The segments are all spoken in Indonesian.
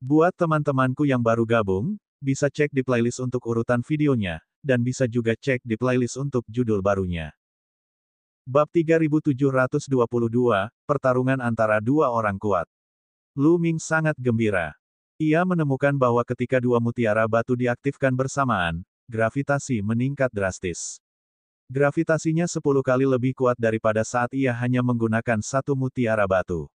Buat teman-temanku yang baru gabung, bisa cek di playlist untuk urutan videonya, dan bisa juga cek di playlist untuk judul barunya. Bab 3722, Pertarungan antara dua orang kuat. Lu Ming sangat gembira. Ia menemukan bahwa ketika dua mutiara batu diaktifkan bersamaan, gravitasi meningkat drastis. Gravitasinya 10 kali lebih kuat daripada saat ia hanya menggunakan satu mutiara batu.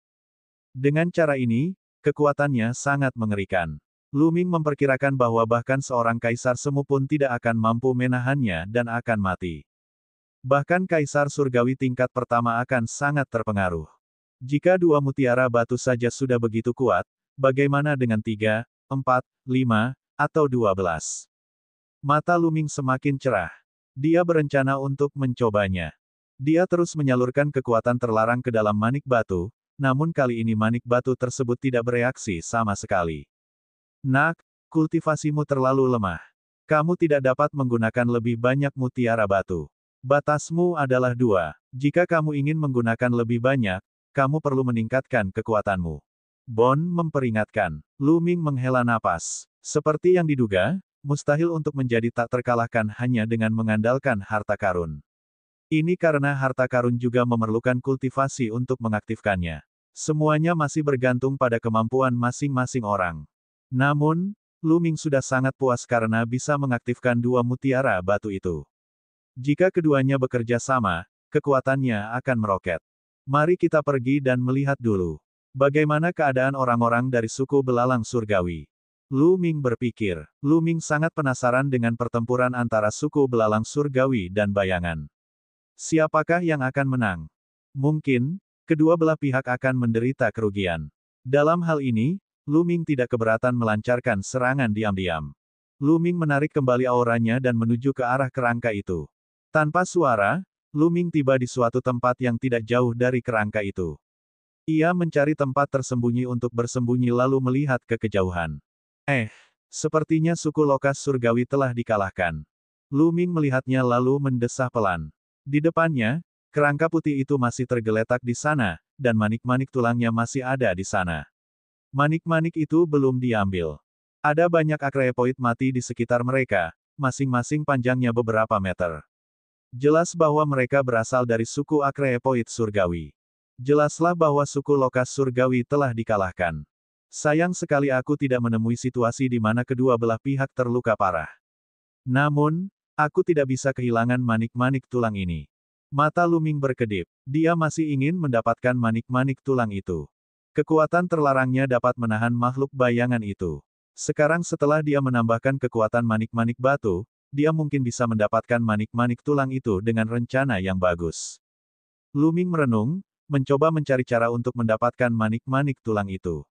Dengan cara ini, kekuatannya sangat mengerikan. Lu Ming memperkirakan bahwa bahkan seorang kaisar semu pun tidak akan mampu menahannya dan akan mati. Bahkan kaisar surgawi tingkat pertama akan sangat terpengaruh. Jika dua mutiara batu saja sudah begitu kuat, bagaimana dengan 3, 4, 5, atau 12? Mata Lu Ming semakin cerah. Dia berencana untuk mencobanya. Dia terus menyalurkan kekuatan terlarang ke dalam manik batu, namun kali ini manik batu tersebut tidak bereaksi sama sekali. Nak, kultivasimu terlalu lemah. Kamu tidak dapat menggunakan lebih banyak mutiara batu. Batasmu adalah 2. Jika kamu ingin menggunakan lebih banyak, kamu perlu meningkatkan kekuatanmu. Bon memperingatkan. Lu Ming menghela napas. Seperti yang diduga, mustahil untuk menjadi tak terkalahkan hanya dengan mengandalkan harta karun. Ini karena harta karun juga memerlukan kultivasi untuk mengaktifkannya. Semuanya masih bergantung pada kemampuan masing-masing orang. Namun, Lu Ming sudah sangat puas karena bisa mengaktifkan dua mutiara batu itu. Jika keduanya bekerja sama, kekuatannya akan meroket. Mari kita pergi dan melihat dulu. Bagaimana keadaan orang-orang dari suku belalang surgawi? Lu Ming berpikir. Lu Ming sangat penasaran dengan pertempuran antara suku belalang surgawi dan bayangan. Siapakah yang akan menang? Mungkin, kedua belah pihak akan menderita kerugian. Dalam hal ini, Lu Ming tidak keberatan melancarkan serangan diam-diam. Lu Ming menarik kembali auranya dan menuju ke arah kerangka itu. Tanpa suara, Lu Ming tiba di suatu tempat yang tidak jauh dari kerangka itu. Ia mencari tempat tersembunyi untuk bersembunyi lalu melihat ke kejauhan. Sepertinya suku lokas surgawi telah dikalahkan. Lu Ming melihatnya lalu mendesah pelan. Di depannya, kerangka putih itu masih tergeletak di sana, dan manik-manik tulangnya masih ada di sana. Manik-manik itu belum diambil. Ada banyak akreopoid mati di sekitar mereka, masing-masing panjangnya beberapa meter. Jelas bahwa mereka berasal dari suku akreopoid surgawi. Jelaslah bahwa suku lokas surgawi telah dikalahkan. Sayang sekali aku tidak menemui situasi di mana kedua belah pihak terluka parah. Namun, aku tidak bisa kehilangan manik-manik tulang ini. Mata Lu Ming berkedip. Dia masih ingin mendapatkan manik-manik tulang itu. Kekuatan terlarangnya dapat menahan makhluk bayangan itu. Sekarang setelah dia menambahkan kekuatan manik-manik batu, dia mungkin bisa mendapatkan manik-manik tulang itu dengan rencana yang bagus. Lu Ming merenung, mencoba mencari cara untuk mendapatkan manik-manik tulang itu.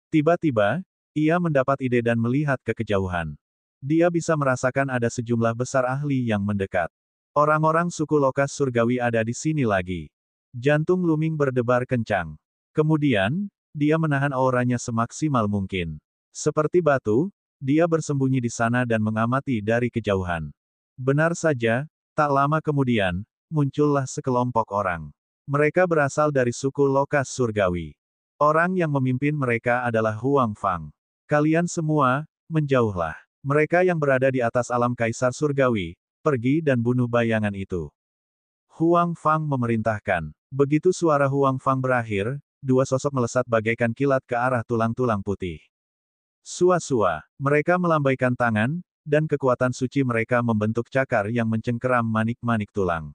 Tiba-tiba, ia mendapat ide dan melihat ke kejauhan. Dia bisa merasakan ada sejumlah besar ahli yang mendekat. Orang-orang suku lokas surgawi ada di sini lagi. Jantung Lu Ming berdebar kencang. Kemudian, dia menahan auranya semaksimal mungkin. Seperti batu, dia bersembunyi di sana dan mengamati dari kejauhan. Benar saja, tak lama kemudian, muncullah sekelompok orang. Mereka berasal dari suku lokas surgawi. Orang yang memimpin mereka adalah Huang Fang. Kalian semua, menjauhlah. Mereka yang berada di atas alam kaisar surgawi, pergi dan bunuh bayangan itu. Huang Fang memerintahkan. Begitu suara Huang Fang berakhir, dua sosok melesat bagaikan kilat ke arah tulang-tulang putih. Sua-sua, mereka melambaikan tangan, dan kekuatan suci mereka membentuk cakar yang mencengkeram manik-manik tulang.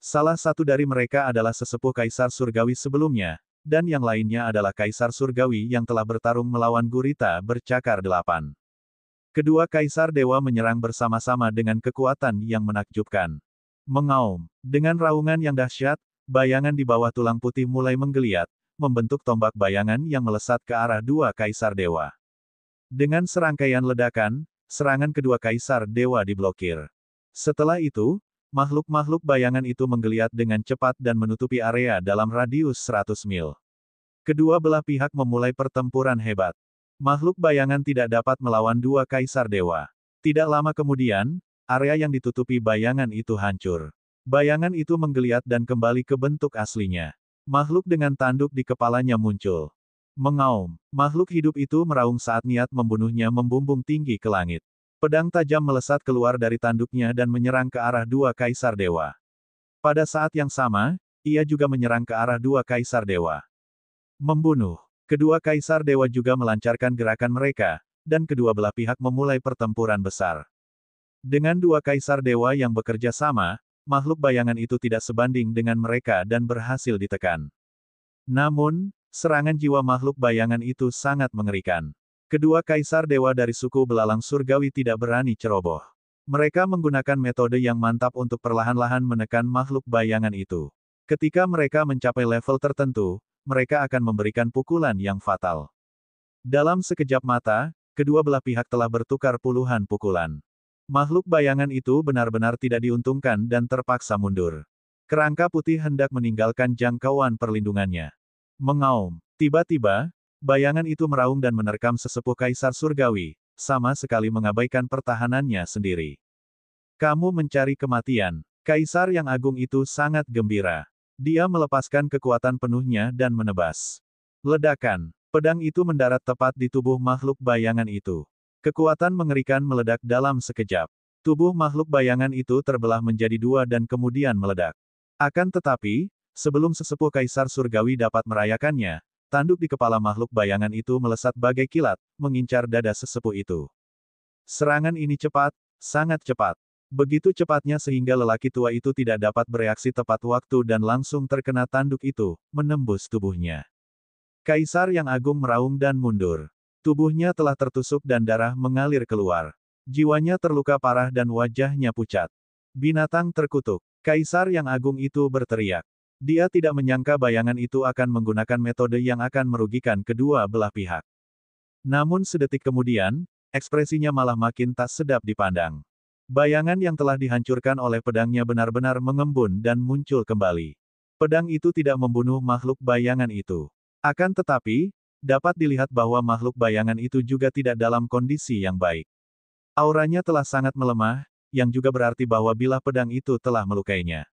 Salah satu dari mereka adalah sesepuh kaisar surgawi sebelumnya, dan yang lainnya adalah kaisar surgawi yang telah bertarung melawan gurita bercakar 8. Kedua kaisar dewa menyerang bersama-sama dengan kekuatan yang menakjubkan. Mengaum, dengan raungan yang dahsyat, bayangan di bawah tulang putih mulai menggeliat, membentuk tombak bayangan yang melesat ke arah dua kaisar dewa. Dengan serangkaian ledakan, serangan kedua kaisar dewa diblokir. Setelah itu, makhluk-makhluk bayangan itu menggeliat dengan cepat dan menutupi area dalam radius 100 mil. Kedua belah pihak memulai pertempuran hebat. Makhluk bayangan tidak dapat melawan dua kaisar dewa. Tidak lama kemudian, area yang ditutupi bayangan itu hancur. Bayangan itu menggeliat dan kembali ke bentuk aslinya. Makhluk dengan tanduk di kepalanya muncul. Mengaum, makhluk hidup itu meraung saat niat membunuhnya membumbung tinggi ke langit. Pedang tajam melesat keluar dari tanduknya dan menyerang ke arah dua kaisar dewa. Pada saat yang sama, ia juga menyerang ke arah dua kaisar dewa. Membunuh. Kedua kaisar dewa juga melancarkan gerakan mereka, dan kedua belah pihak memulai pertempuran besar. Dengan dua kaisar dewa yang bekerja sama, makhluk bayangan itu tidak sebanding dengan mereka dan berhasil ditekan. Namun, serangan jiwa makhluk bayangan itu sangat mengerikan. Kedua kaisar dewa dari suku belalang surgawi tidak berani ceroboh. Mereka menggunakan metode yang mantap untuk perlahan-lahan menekan makhluk bayangan itu. Ketika mereka mencapai level tertentu, mereka akan memberikan pukulan yang fatal. Dalam sekejap mata, kedua belah pihak telah bertukar puluhan pukulan. Makhluk bayangan itu benar-benar tidak diuntungkan dan terpaksa mundur. Kerangka putih hendak meninggalkan jangkauan perlindungannya. Mengaum. Tiba-tiba, bayangan itu meraung dan menerkam sesepuh kaisar surgawi, sama sekali mengabaikan pertahanannya sendiri. Kamu mencari kematian. Kaisar yang agung itu sangat gembira. Dia melepaskan kekuatan penuhnya dan menebas. Ledakan. Pedang itu mendarat tepat di tubuh makhluk bayangan itu. Kekuatan mengerikan meledak dalam sekejap. Tubuh makhluk bayangan itu terbelah menjadi dua dan kemudian meledak. Akan tetapi, sebelum sesepuh kaisar surgawi dapat merayakannya, tanduk di kepala makhluk bayangan itu melesat bagai kilat, mengincar dada sesepuh itu. Serangan ini cepat, sangat cepat. Begitu cepatnya sehingga lelaki tua itu tidak dapat bereaksi tepat waktu dan langsung terkena tanduk itu, menembus tubuhnya. Kaisar yang agung meraung dan mundur. Tubuhnya telah tertusuk dan darah mengalir keluar. Jiwanya terluka parah dan wajahnya pucat. Binatang terkutuk. Kaisar yang agung itu berteriak. Dia tidak menyangka bayangan itu akan menggunakan metode yang akan merugikan kedua belah pihak. Namun sedetik kemudian, ekspresinya malah makin tak sedap dipandang. Bayangan yang telah dihancurkan oleh pedangnya benar-benar mengembun dan muncul kembali. Pedang itu tidak membunuh makhluk bayangan itu. Akan tetapi, dapat dilihat bahwa makhluk bayangan itu juga tidak dalam kondisi yang baik. Auranya telah sangat melemah, yang juga berarti bahwa bilah pedang itu telah melukainya.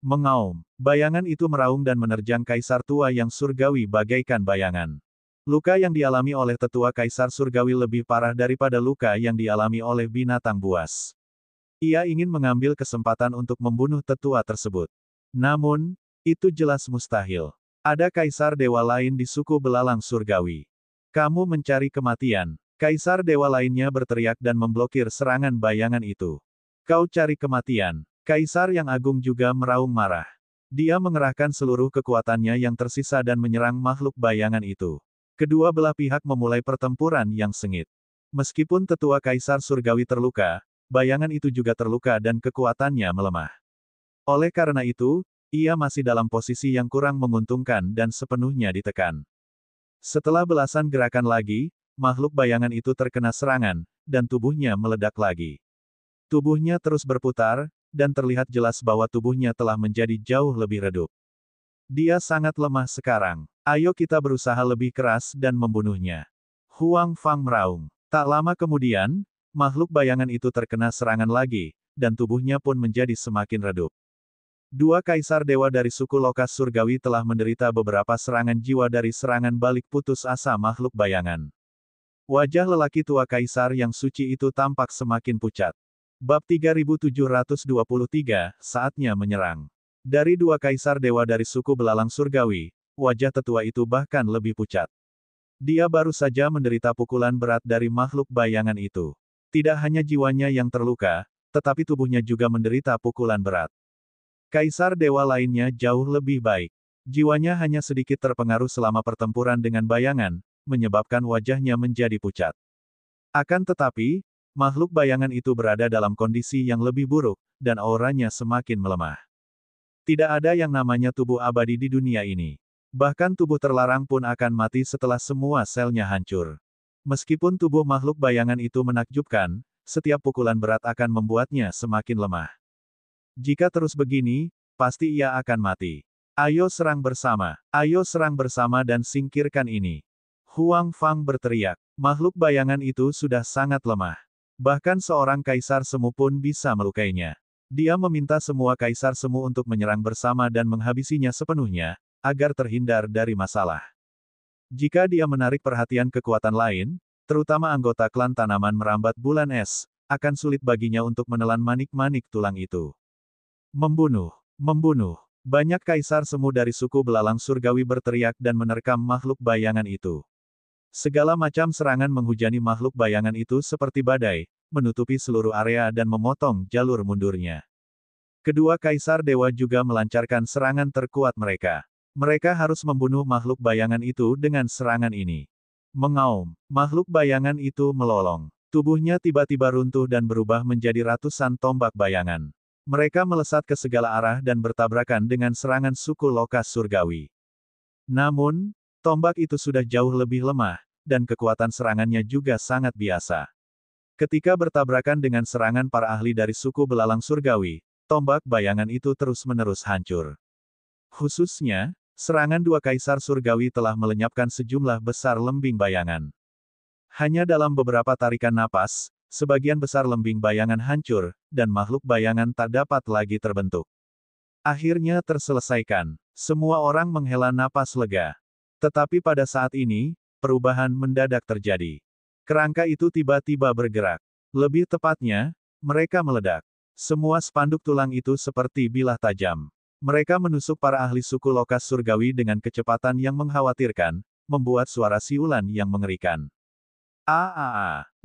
Mengaum, bayangan itu meraung dan menerjang kaisar tua yang surgawi bagaikan bayangan. Luka yang dialami oleh tetua kaisar surgawi lebih parah daripada luka yang dialami oleh binatang buas. Ia ingin mengambil kesempatan untuk membunuh tetua tersebut. Namun, itu jelas mustahil. Ada kaisar dewa lain di suku belalang surgawi. Kamu mencari kematian. Kaisar dewa lainnya berteriak dan memblokir serangan bayangan itu. Kau cari kematian. Kaisar yang agung juga meraung marah. Dia mengerahkan seluruh kekuatannya yang tersisa dan menyerang makhluk bayangan itu. Kedua belah pihak memulai pertempuran yang sengit. Meskipun tetua kaisar surgawi terluka, bayangan itu juga terluka dan kekuatannya melemah. Oleh karena itu, ia masih dalam posisi yang kurang menguntungkan dan sepenuhnya ditekan. Setelah belasan gerakan lagi, makhluk bayangan itu terkena serangan, dan tubuhnya meledak lagi. Tubuhnya terus berputar, dan terlihat jelas bahwa tubuhnya telah menjadi jauh lebih redup. Dia sangat lemah sekarang. Ayo kita berusaha lebih keras dan membunuhnya. Huang Fang meraung. Tak lama kemudian, makhluk bayangan itu terkena serangan lagi, dan tubuhnya pun menjadi semakin redup. Dua kaisar dewa dari suku Lokas surgawi telah menderita beberapa serangan jiwa dari serangan balik putus asa makhluk bayangan. Wajah lelaki tua kaisar yang suci itu tampak semakin pucat. Bab 3723, saatnya menyerang. Dari dua kaisar dewa dari suku belalang surgawi, wajah tetua itu bahkan lebih pucat. Dia baru saja menderita pukulan berat dari makhluk bayangan itu. Tidak hanya jiwanya yang terluka, tetapi tubuhnya juga menderita pukulan berat. Kaisar dewa lainnya jauh lebih baik. Jiwanya hanya sedikit terpengaruh selama pertempuran dengan bayangan, menyebabkan wajahnya menjadi pucat. Akan tetapi, makhluk bayangan itu berada dalam kondisi yang lebih buruk, dan auranya semakin melemah. Tidak ada yang namanya tubuh abadi di dunia ini. Bahkan tubuh terlarang pun akan mati setelah semua selnya hancur. Meskipun tubuh makhluk bayangan itu menakjubkan, setiap pukulan berat akan membuatnya semakin lemah. Jika terus begini, pasti ia akan mati. Ayo serang bersama dan singkirkan ini. Huang Fang berteriak. Makhluk bayangan itu sudah sangat lemah. Bahkan seorang kaisar semu pun bisa melukainya. Dia meminta semua kaisar semu untuk menyerang bersama dan menghabisinya sepenuhnya, agar terhindar dari masalah. Jika dia menarik perhatian kekuatan lain, terutama anggota klan tanaman merambat bulan es, akan sulit baginya untuk menelan manik-manik tulang itu. Membunuh, membunuh. Banyak kaisar semu dari suku belalang surgawi berteriak dan menerkam makhluk bayangan itu. Segala macam serangan menghujani makhluk bayangan itu seperti badai, menutupi seluruh area dan memotong jalur mundurnya. Kedua kaisar dewa juga melancarkan serangan terkuat mereka. Mereka harus membunuh makhluk bayangan itu dengan serangan ini. Mengaum, makhluk bayangan itu melolong. Tubuhnya tiba-tiba runtuh dan berubah menjadi ratusan tombak bayangan. Mereka melesat ke segala arah dan bertabrakan dengan serangan suku Lokas surgawi. Namun, tombak itu sudah jauh lebih lemah, dan kekuatan serangannya juga sangat biasa. Ketika bertabrakan dengan serangan para ahli dari suku belalang surgawi, tombak bayangan itu terus-menerus hancur. Khususnya, serangan dua kaisar surgawi telah melenyapkan sejumlah besar lembing bayangan. Hanya dalam beberapa tarikan napas, sebagian besar lembing bayangan hancur, dan makhluk bayangan tak dapat lagi terbentuk. Akhirnya terselesaikan. Semua orang menghela napas lega. Tetapi pada saat ini, perubahan mendadak terjadi. Kerangka itu tiba-tiba bergerak. Lebih tepatnya, mereka meledak. Semua spanduk tulang itu seperti bilah tajam. Mereka menusuk para ahli suku Lokas surgawi dengan kecepatan yang mengkhawatirkan, membuat suara siulan yang mengerikan.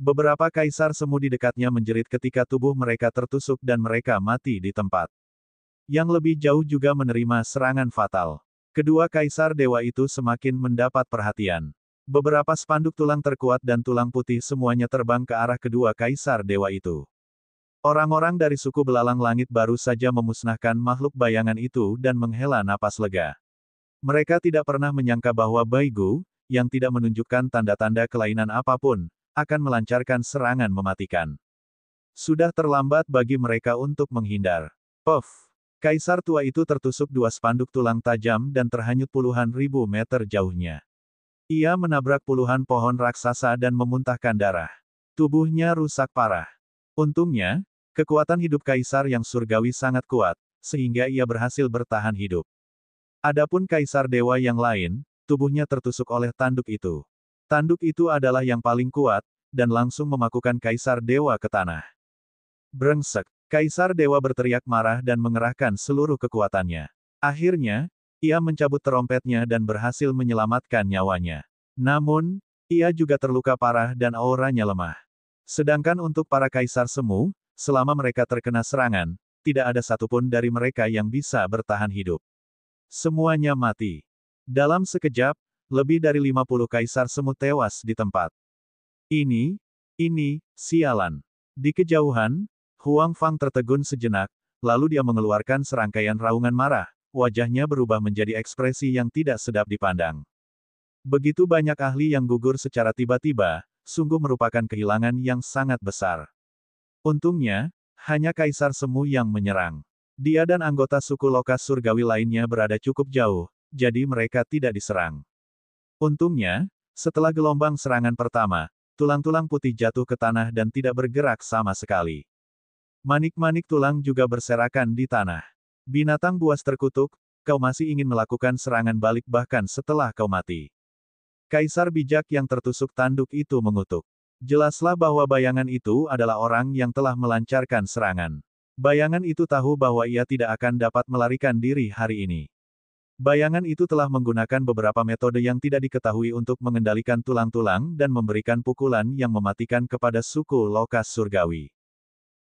Beberapa kaisar semu di dekatnya menjerit ketika tubuh mereka tertusuk dan mereka mati di tempat. Yang lebih jauh juga menerima serangan fatal. Kedua kaisar dewa itu semakin mendapat perhatian. Beberapa spanduk tulang terkuat dan tulang putih semuanya terbang ke arah kedua kaisar dewa itu. Orang-orang dari suku belalang langit baru saja memusnahkan makhluk bayangan itu dan menghela napas lega. Mereka tidak pernah menyangka bahwa Baigu, yang tidak menunjukkan tanda-tanda kelainan apapun, akan melancarkan serangan mematikan. Sudah terlambat bagi mereka untuk menghindar. Puff! Kaisar tua itu tertusuk dua spanduk tulang tajam dan terhanyut puluhan ribu meter jauhnya. Ia menabrak puluhan pohon raksasa dan memuntahkan darah. Tubuhnya rusak parah. Untungnya, kekuatan hidup kaisar yang surgawi sangat kuat, sehingga ia berhasil bertahan hidup. Adapun kaisar dewa yang lain, tubuhnya tertusuk oleh tanduk itu. Tanduk itu adalah yang paling kuat, dan langsung memakukan kaisar dewa ke tanah. Brengsek! Kaisar dewa berteriak marah dan mengerahkan seluruh kekuatannya. Akhirnya, ia mencabut terompetnya dan berhasil menyelamatkan nyawanya. Namun, ia juga terluka parah dan auranya lemah. Sedangkan untuk para kaisar semu, selama mereka terkena serangan, tidak ada satupun dari mereka yang bisa bertahan hidup. Semuanya mati. Dalam sekejap, lebih dari 50 kaisar semu tewas di tempat. Ini, sialan. Di kejauhan, Huang Fang tertegun sejenak, lalu dia mengeluarkan serangkaian raungan marah, wajahnya berubah menjadi ekspresi yang tidak sedap dipandang. Begitu banyak ahli yang gugur secara tiba-tiba, sungguh merupakan kehilangan yang sangat besar. Untungnya, hanya kaisar semu yang menyerang. Dia dan anggota suku Lokas surgawi lainnya berada cukup jauh, jadi mereka tidak diserang. Untungnya, setelah gelombang serangan pertama, tulang-tulang putih jatuh ke tanah dan tidak bergerak sama sekali. Manik-manik tulang juga berserakan di tanah. Binatang buas terkutuk, kau masih ingin melakukan serangan balik bahkan setelah kau mati. Kaisar bijak yang tertusuk tanduk itu mengutuk. Jelaslah bahwa bayangan itu adalah orang yang telah melancarkan serangan. Bayangan itu tahu bahwa ia tidak akan dapat melarikan diri hari ini. Bayangan itu telah menggunakan beberapa metode yang tidak diketahui untuk mengendalikan tulang-tulang dan memberikan pukulan yang mematikan kepada suku Lokas surgawi.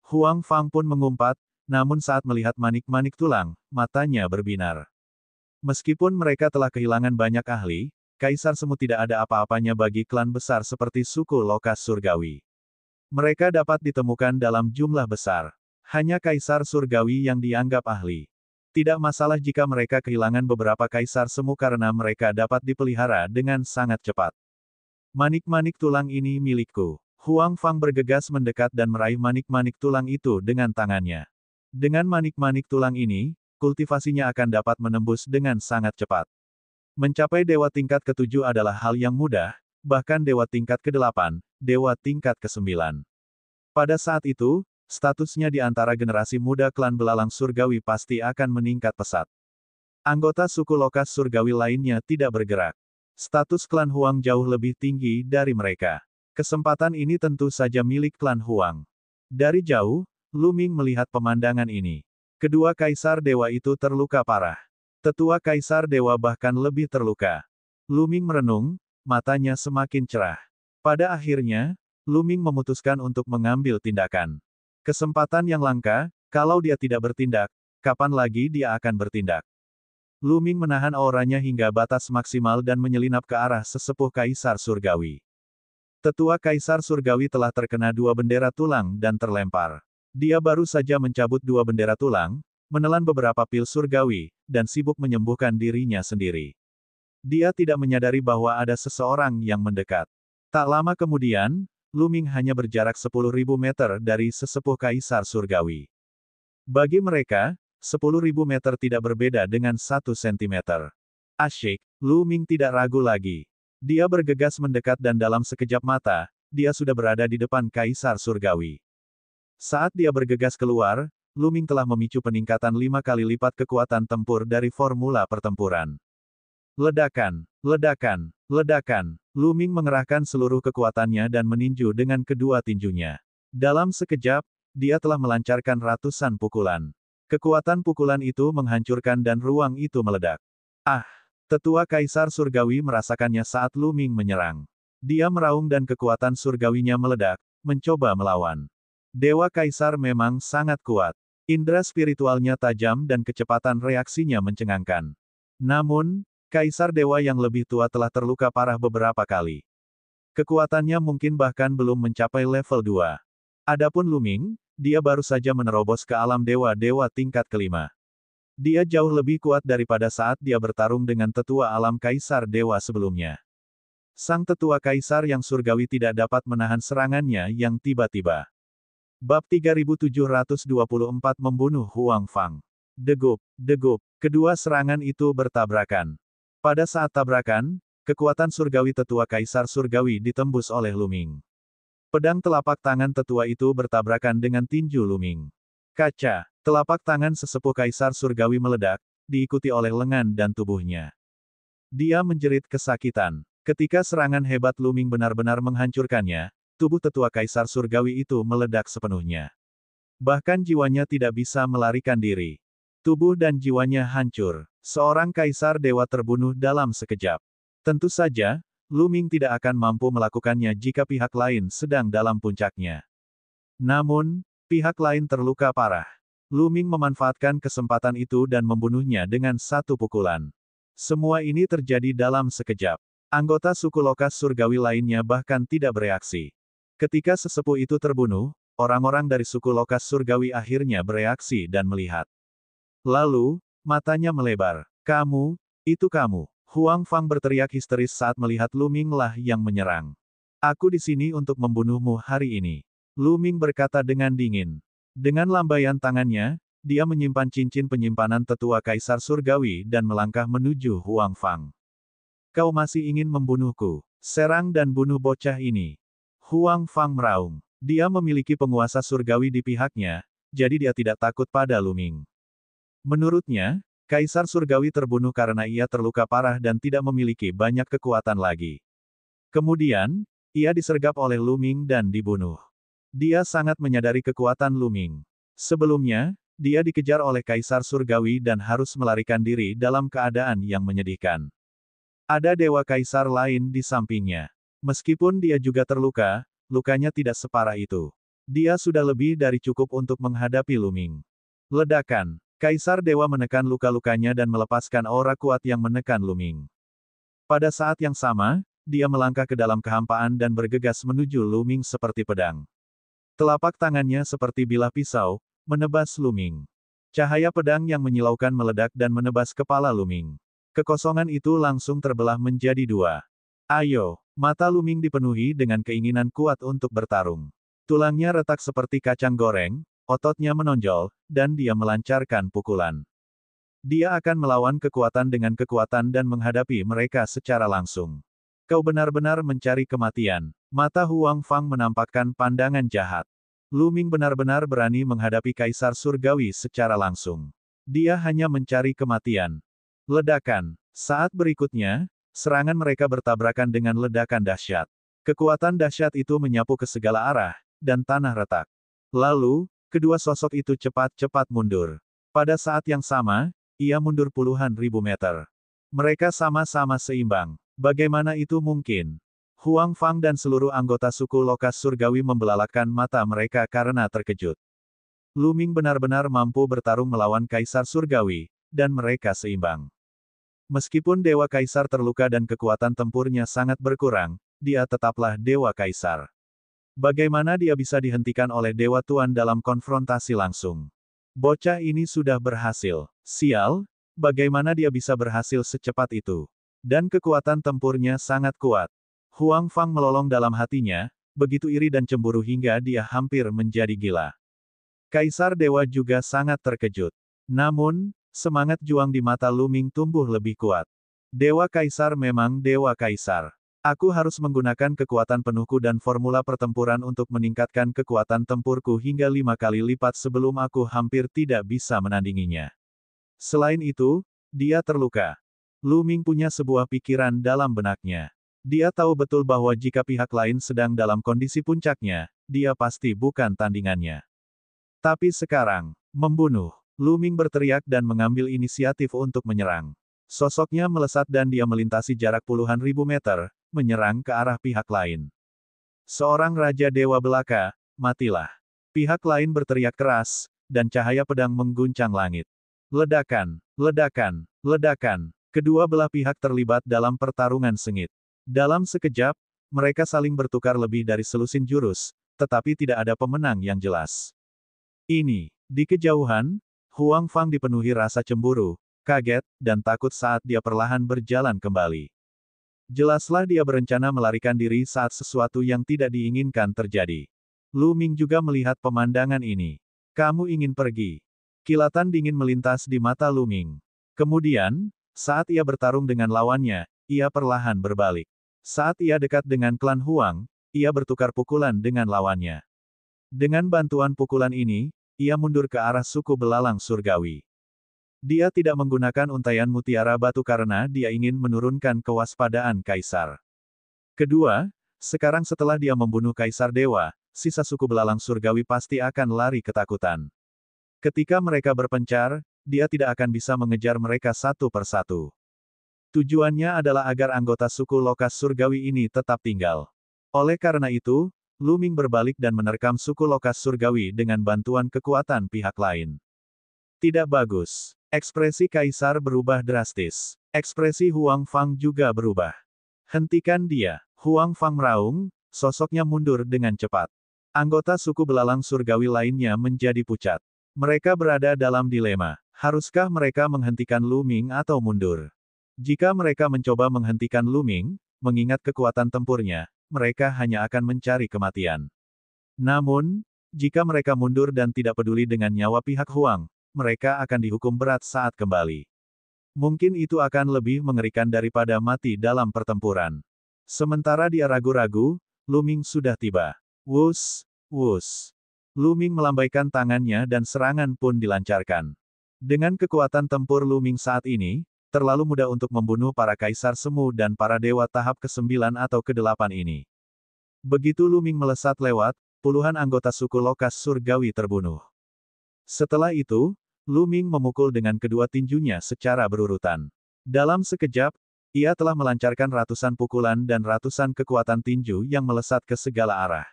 Huang Fang pun mengumpat, namun saat melihat manik-manik tulang, matanya berbinar. Meskipun mereka telah kehilangan banyak ahli, Kaisar Semu tidak ada apa-apanya bagi klan besar seperti suku Lokas surgawi. Mereka dapat ditemukan dalam jumlah besar. Hanya Kaisar surgawi yang dianggap ahli. Tidak masalah jika mereka kehilangan beberapa kaisar semu karena mereka dapat dipelihara dengan sangat cepat. Manik-manik tulang ini milikku. Huang Fang bergegas mendekat dan meraih manik-manik tulang itu dengan tangannya. Dengan manik-manik tulang ini, kultivasinya akan dapat menembus dengan sangat cepat. Mencapai dewa tingkat ke-7 adalah hal yang mudah, bahkan dewa tingkat ke-8, dewa tingkat ke-9. Pada saat itu, statusnya di antara generasi muda klan belalang surgawi pasti akan meningkat pesat. Anggota suku Lokas surgawi lainnya tidak bergerak. Status klan Huang jauh lebih tinggi dari mereka. Kesempatan ini tentu saja milik klan Huang. Dari jauh, Lu Ming melihat pemandangan ini. Kedua kaisar dewa itu terluka parah. Tetua kaisar dewa bahkan lebih terluka. Lu Ming merenung, matanya semakin cerah. Pada akhirnya, Lu Ming memutuskan untuk mengambil tindakan. Kesempatan yang langka, kalau dia tidak bertindak, kapan lagi dia akan bertindak? Lu Ming menahan auranya hingga batas maksimal dan menyelinap ke arah sesepuh kaisar surgawi. Tetua kaisar surgawi telah terkena 2 bendera tulang dan terlempar. Dia baru saja mencabut 2 bendera tulang, menelan beberapa pil surgawi, dan sibuk menyembuhkan dirinya sendiri. Dia tidak menyadari bahwa ada seseorang yang mendekat. Tak lama kemudian, Lu Ming hanya berjarak 10.000 meter dari sesepuh kaisar surgawi. Bagi mereka, 10.000 meter tidak berbeda dengan 1 sentimeter. Asyik, Lu Ming tidak ragu lagi. Dia bergegas mendekat dan dalam sekejap mata, dia sudah berada di depan kaisar surgawi. Saat dia bergegas keluar, Lu Ming telah memicu peningkatan 5 kali lipat kekuatan tempur dari formula pertempuran. Ledakan, ledakan, ledakan. Lu Ming mengerahkan seluruh kekuatannya dan meninju dengan kedua tinjunya. Dalam sekejap, dia telah melancarkan ratusan pukulan. Kekuatan pukulan itu menghancurkan dan ruang itu meledak. Ah! Tetua kaisar surgawi merasakannya saat Lu Ming menyerang. Dia meraung dan kekuatan surgawinya meledak, mencoba melawan. Dewa kaisar memang sangat kuat. Indra spiritualnya tajam dan kecepatan reaksinya mencengangkan. Namun, kaisar dewa yang lebih tua telah terluka parah beberapa kali. Kekuatannya mungkin bahkan belum mencapai level 2. Adapun Lu Ming, dia baru saja menerobos ke alam dewa-dewa tingkat kelima. Dia jauh lebih kuat daripada saat dia bertarung dengan tetua alam kaisar dewa sebelumnya. Sang tetua kaisar yang surgawi tidak dapat menahan serangannya yang tiba-tiba. Bab 3724 Membunuh Huang Fang. Degup, degup, kedua serangan itu bertabrakan. Pada saat tabrakan, kekuatan surgawi tetua kaisar surgawi ditembus oleh Lu Ming. Pedang telapak tangan tetua itu bertabrakan dengan tinju Lu Ming. Kaca, telapak tangan sesepuh kaisar surgawi meledak, diikuti oleh lengan dan tubuhnya. Dia menjerit kesakitan. Ketika serangan hebat Lu Ming benar-benar menghancurkannya, tubuh tetua kaisar surgawi itu meledak sepenuhnya. Bahkan jiwanya tidak bisa melarikan diri. Tubuh dan jiwanya hancur. Seorang kaisar dewa terbunuh dalam sekejap. Tentu saja, Lu Ming tidak akan mampu melakukannya jika pihak lain sedang dalam puncaknya. Namun, pihak lain terluka parah. Lu Ming memanfaatkan kesempatan itu dan membunuhnya dengan satu pukulan. Semua ini terjadi dalam sekejap. Anggota suku Lokas surgawi lainnya bahkan tidak bereaksi. Ketika sesepuh itu terbunuh, orang-orang dari suku Lokas surgawi akhirnya bereaksi dan melihat. Lalu, matanya melebar. Kamu, itu kamu. Huang Fang berteriak histeris saat melihat Lu Ming lah yang menyerang. Aku di sini untuk membunuhmu hari ini. Lu Ming berkata dengan dingin. Dengan lambaian tangannya, dia menyimpan cincin penyimpanan tetua kaisar surgawi dan melangkah menuju Huang Fang. Kau masih ingin membunuhku? Serang dan bunuh bocah ini. Huang Fang meraung. Dia memiliki penguasa surgawi di pihaknya, jadi dia tidak takut pada Lu Ming. Menurutnya, kaisar surgawi terbunuh karena ia terluka parah dan tidak memiliki banyak kekuatan lagi. Kemudian, ia disergap oleh Lu Ming dan dibunuh. Dia sangat menyadari kekuatan Lu Ming. Sebelumnya, dia dikejar oleh kaisar surgawi dan harus melarikan diri dalam keadaan yang menyedihkan. Ada dewa kaisar lain di sampingnya. Meskipun dia juga terluka, lukanya tidak separah itu. Dia sudah lebih dari cukup untuk menghadapi Lu Ming. Ledakan. Kaisar dewa menekan luka-lukanya dan melepaskan aura kuat yang menekan Lu Ming. Pada saat yang sama, dia melangkah ke dalam kehampaan dan bergegas menuju Lu Ming seperti pedang. Telapak tangannya seperti bilah pisau, menebas Lu Ming. Cahaya pedang yang menyilaukan meledak dan menebas kepala Lu Ming. Kekosongan itu langsung terbelah menjadi 2. Ayo, mata Lu Ming dipenuhi dengan keinginan kuat untuk bertarung. Tulangnya retak seperti kacang goreng, ototnya menonjol, dan dia melancarkan pukulan. Dia akan melawan kekuatan dengan kekuatan dan menghadapi mereka secara langsung. Kau benar-benar mencari kematian. Mata Huang Fang menampakkan pandangan jahat. Lu Ming benar-benar berani menghadapi kaisar surgawi secara langsung. Dia hanya mencari kematian. Ledakan. Saat berikutnya, Serangan mereka bertabrakan dengan ledakan dahsyat. Kekuatan dahsyat itu menyapu ke segala arah, dan tanah retak. Lalu, kedua sosok itu cepat-cepat mundur. Pada saat yang sama, ia mundur puluhan ribu meter. Mereka sama-sama seimbang. Bagaimana itu mungkin? Huang Fang dan seluruh anggota suku Lokas Surgawi membelalakkan mata mereka karena terkejut. Lu Ming benar-benar mampu bertarung melawan Kaisar Surgawi, dan mereka seimbang. Meskipun Dewa Kaisar terluka dan kekuatan tempurnya sangat berkurang, dia tetaplah Dewa Kaisar. Bagaimana dia bisa dihentikan oleh Dewa Tuan dalam konfrontasi langsung? Bocah ini sudah berhasil. Sial, bagaimana dia bisa berhasil secepat itu? Dan kekuatan tempurnya sangat kuat. Huang Fang melolong dalam hatinya, begitu iri dan cemburu hingga dia hampir menjadi gila. Kaisar Dewa juga sangat terkejut. Namun, semangat juang di mata Lu Ming tumbuh lebih kuat. Dewa Kaisar memang Dewa Kaisar. Aku harus menggunakan kekuatan penuhku dan formula pertempuran untuk meningkatkan kekuatan tempurku hingga 5 kali lipat sebelum aku hampir tidak bisa menandinginya. Selain itu, dia terluka. Lu Ming punya sebuah pikiran dalam benaknya. Dia tahu betul bahwa jika pihak lain sedang dalam kondisi puncaknya, dia pasti bukan tandingannya. Tapi sekarang, membunuh. Lu Ming berteriak dan mengambil inisiatif untuk menyerang. Sosoknya melesat dan dia melintasi jarak puluhan ribu meter, menyerang ke arah pihak lain. Seorang Raja Dewa Belaka, matilah. Pihak lain berteriak keras, dan cahaya pedang mengguncang langit. Ledakan, ledakan, ledakan. Kedua belah pihak terlibat dalam pertarungan sengit. Dalam sekejap, mereka saling bertukar lebih dari selusin jurus, tetapi tidak ada pemenang yang jelas. Ini, di kejauhan, Huang Fang dipenuhi rasa cemburu, kaget, dan takut saat dia perlahan berjalan kembali. Jelaslah dia berencana melarikan diri saat sesuatu yang tidak diinginkan terjadi. Lu Ming juga melihat pemandangan ini. Kamu ingin pergi? Kilatan dingin melintas di mata Lu Ming. Kemudian, saat ia bertarung dengan lawannya, ia perlahan berbalik. Saat ia dekat dengan klan Huang, ia bertukar pukulan dengan lawannya. Dengan bantuan pukulan ini, ia mundur ke arah suku belalang surgawi. Dia tidak menggunakan untaian mutiara batu karena dia ingin menurunkan kewaspadaan Kaisar. Kedua, sekarang setelah dia membunuh Kaisar Dewa, sisa suku belalang surgawi pasti akan lari ketakutan. Ketika mereka berpencar, dia tidak akan bisa mengejar mereka satu persatu. Tujuannya adalah agar anggota suku Lokas surgawi ini tetap tinggal. Oleh karena itu, Lu Ming berbalik dan menerkam suku Lokas surgawi dengan bantuan kekuatan pihak lain. Tidak bagus. Ekspresi Kaisar berubah drastis. Ekspresi Huang Fang juga berubah. Hentikan dia. Huang Fang meraung, sosoknya mundur dengan cepat. Anggota suku belalang surgawi lainnya menjadi pucat. Mereka berada dalam dilema. Haruskah mereka menghentikan Lu Ming atau mundur? Jika mereka mencoba menghentikan Lu Ming, mengingat kekuatan tempurnya, mereka hanya akan mencari kematian. Namun, jika mereka mundur dan tidak peduli dengan nyawa pihak Huang, mereka akan dihukum berat saat kembali. Mungkin itu akan lebih mengerikan daripada mati dalam pertempuran. Sementara dia ragu-ragu, Lu Ming sudah tiba. Wus, wus. Lu Ming melambaikan tangannya dan serangan pun dilancarkan. Dengan kekuatan tempur Lu Ming saat ini, terlalu mudah untuk membunuh para kaisar semu dan para dewa tahap ke-9 atau ke-8 ini. Begitu Lu Ming melesat lewat, puluhan anggota suku Lokas surgawi terbunuh. Setelah itu, Lu Ming memukul dengan kedua tinjunya secara berurutan. Dalam sekejap, ia telah melancarkan ratusan pukulan dan ratusan kekuatan tinju yang melesat ke segala arah.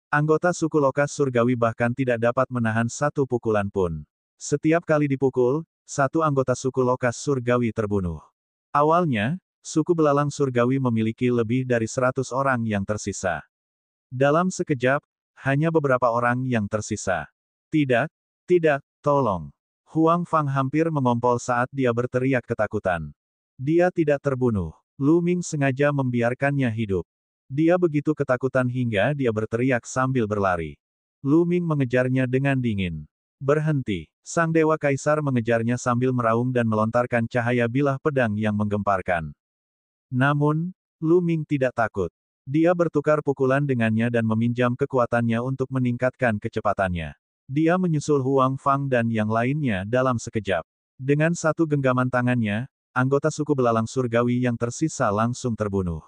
Anggota suku Lokas surgawi bahkan tidak dapat menahan satu pukulan pun. Setiap kali dipukul, satu anggota suku Lokas surgawi terbunuh. Awalnya, suku belalang surgawi memiliki lebih dari 100 orang yang tersisa. Dalam sekejap, hanya beberapa orang yang tersisa. Tidak, tidak, tolong. Huang Fang hampir mengompol saat dia berteriak ketakutan. Dia tidak terbunuh. Lu Ming sengaja membiarkannya hidup. Dia begitu ketakutan hingga dia berteriak sambil berlari. Lu Ming mengejarnya dengan dingin. Berhenti. Sang Dewa Kaisar mengejarnya sambil meraung dan melontarkan cahaya bilah pedang yang menggemparkan. Namun, Lu Ming tidak takut. Dia bertukar pukulan dengannya dan meminjam kekuatannya untuk meningkatkan kecepatannya. Dia menyusul Huang Fang dan yang lainnya dalam sekejap. Dengan satu genggaman tangannya, anggota suku belalang surgawi yang tersisa langsung terbunuh.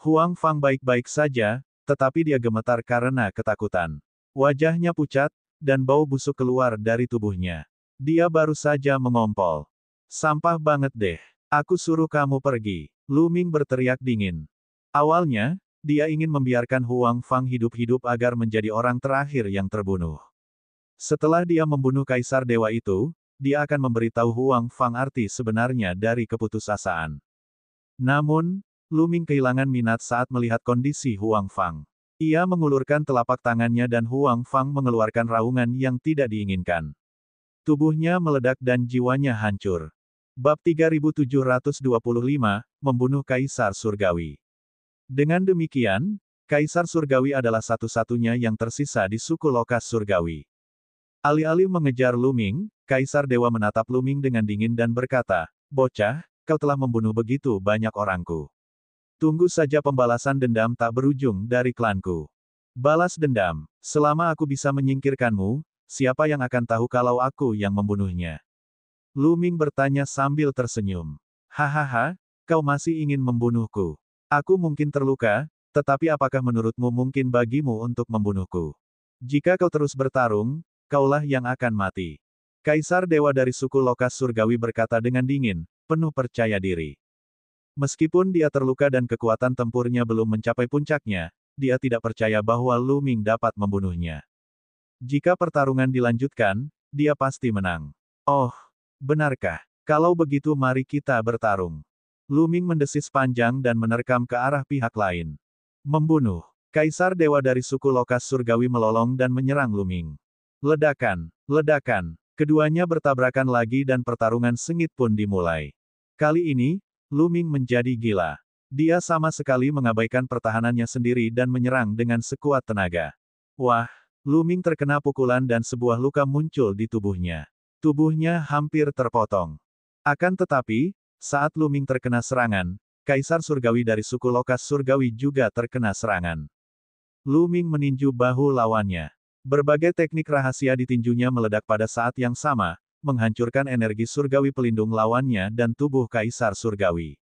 Huang Fang baik-baik saja, tetapi dia gemetar karena ketakutan. Wajahnya pucat, dan bau busuk keluar dari tubuhnya. Dia baru saja mengompol. Sampah banget deh. Aku suruh kamu pergi. Lu Ming berteriak dingin. Awalnya, dia ingin membiarkan Huang Fang hidup-hidup agar menjadi orang terakhir yang terbunuh. Setelah dia membunuh Kaisar Dewa itu, dia akan memberitahu Huang Fang arti sebenarnya dari keputusasaan. Namun, Lu Ming kehilangan minat saat melihat kondisi Huang Fang. Ia mengulurkan telapak tangannya dan Huang Fang mengeluarkan raungan yang tidak diinginkan. Tubuhnya meledak dan jiwanya hancur. Bab 3725, Membunuh Kaisar Surgawi. Dengan demikian, Kaisar Surgawi adalah satu-satunya yang tersisa di suku Lokas Surgawi. Alih-alih mengejar Lu Ming, Kaisar Dewa menatap Lu Ming dengan dingin dan berkata, "Bocah, kau telah membunuh begitu banyak orangku. Tunggu saja pembalasan dendam tak berujung dari klanku. Balas dendam. Selama aku bisa menyingkirkanmu, siapa yang akan tahu kalau aku yang membunuhnya?" Lu Ming bertanya sambil tersenyum. "Hahaha, kau masih ingin membunuhku. Aku mungkin terluka, tetapi apakah menurutmu mungkin bagimu untuk membunuhku? Jika kau terus bertarung, kaulah yang akan mati." Kaisar Dewa dari suku Lokas Surgawi berkata dengan dingin, penuh percaya diri. Meskipun dia terluka dan kekuatan tempurnya belum mencapai puncaknya, dia tidak percaya bahwa Lu Ming dapat membunuhnya. Jika pertarungan dilanjutkan, dia pasti menang. "Oh, benarkah? Kalau begitu mari kita bertarung." Lu Ming mendesis panjang dan menerkam ke arah pihak lain. Membunuh. Kaisar Dewa dari suku Lokas Surgawi melolong dan menyerang Lu Ming. Ledakan, ledakan. Keduanya bertabrakan lagi dan pertarungan sengit pun dimulai. Kali ini, Lu Ming menjadi gila. Dia sama sekali mengabaikan pertahanannya sendiri dan menyerang dengan sekuat tenaga. Wah, Lu Ming terkena pukulan dan sebuah luka muncul di tubuhnya. Tubuhnya hampir terpotong. Akan tetapi, saat Lu Ming terkena serangan, Kaisar Surgawi dari suku Lokas Surgawi juga terkena serangan. Lu Ming meninju bahu lawannya. Berbagai teknik rahasia ditinjunya meledak pada saat yang sama, menghancurkan energi surgawi pelindung lawannya dan tubuh Kaisar Surgawi.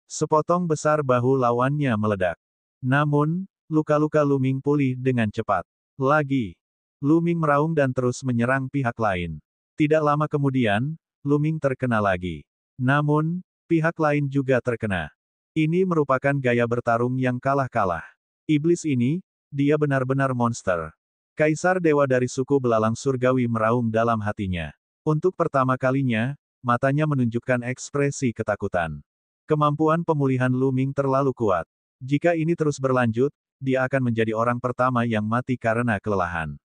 Sepotong besar bahu lawannya meledak. Namun, luka-luka Lu Ming pulih dengan cepat. Lagi. Lu Ming meraung dan terus menyerang pihak lain. Tidak lama kemudian, Lu Ming terkena lagi. Namun, pihak lain juga terkena. Ini merupakan gaya bertarung yang kalah-kalah. Iblis ini, dia benar-benar monster. Kaisar Dewa dari suku belalang surgawi meraung dalam hatinya. Untuk pertama kalinya, matanya menunjukkan ekspresi ketakutan. Kemampuan pemulihan Lu Ming terlalu kuat. Jika ini terus berlanjut, dia akan menjadi orang pertama yang mati karena kelelahan.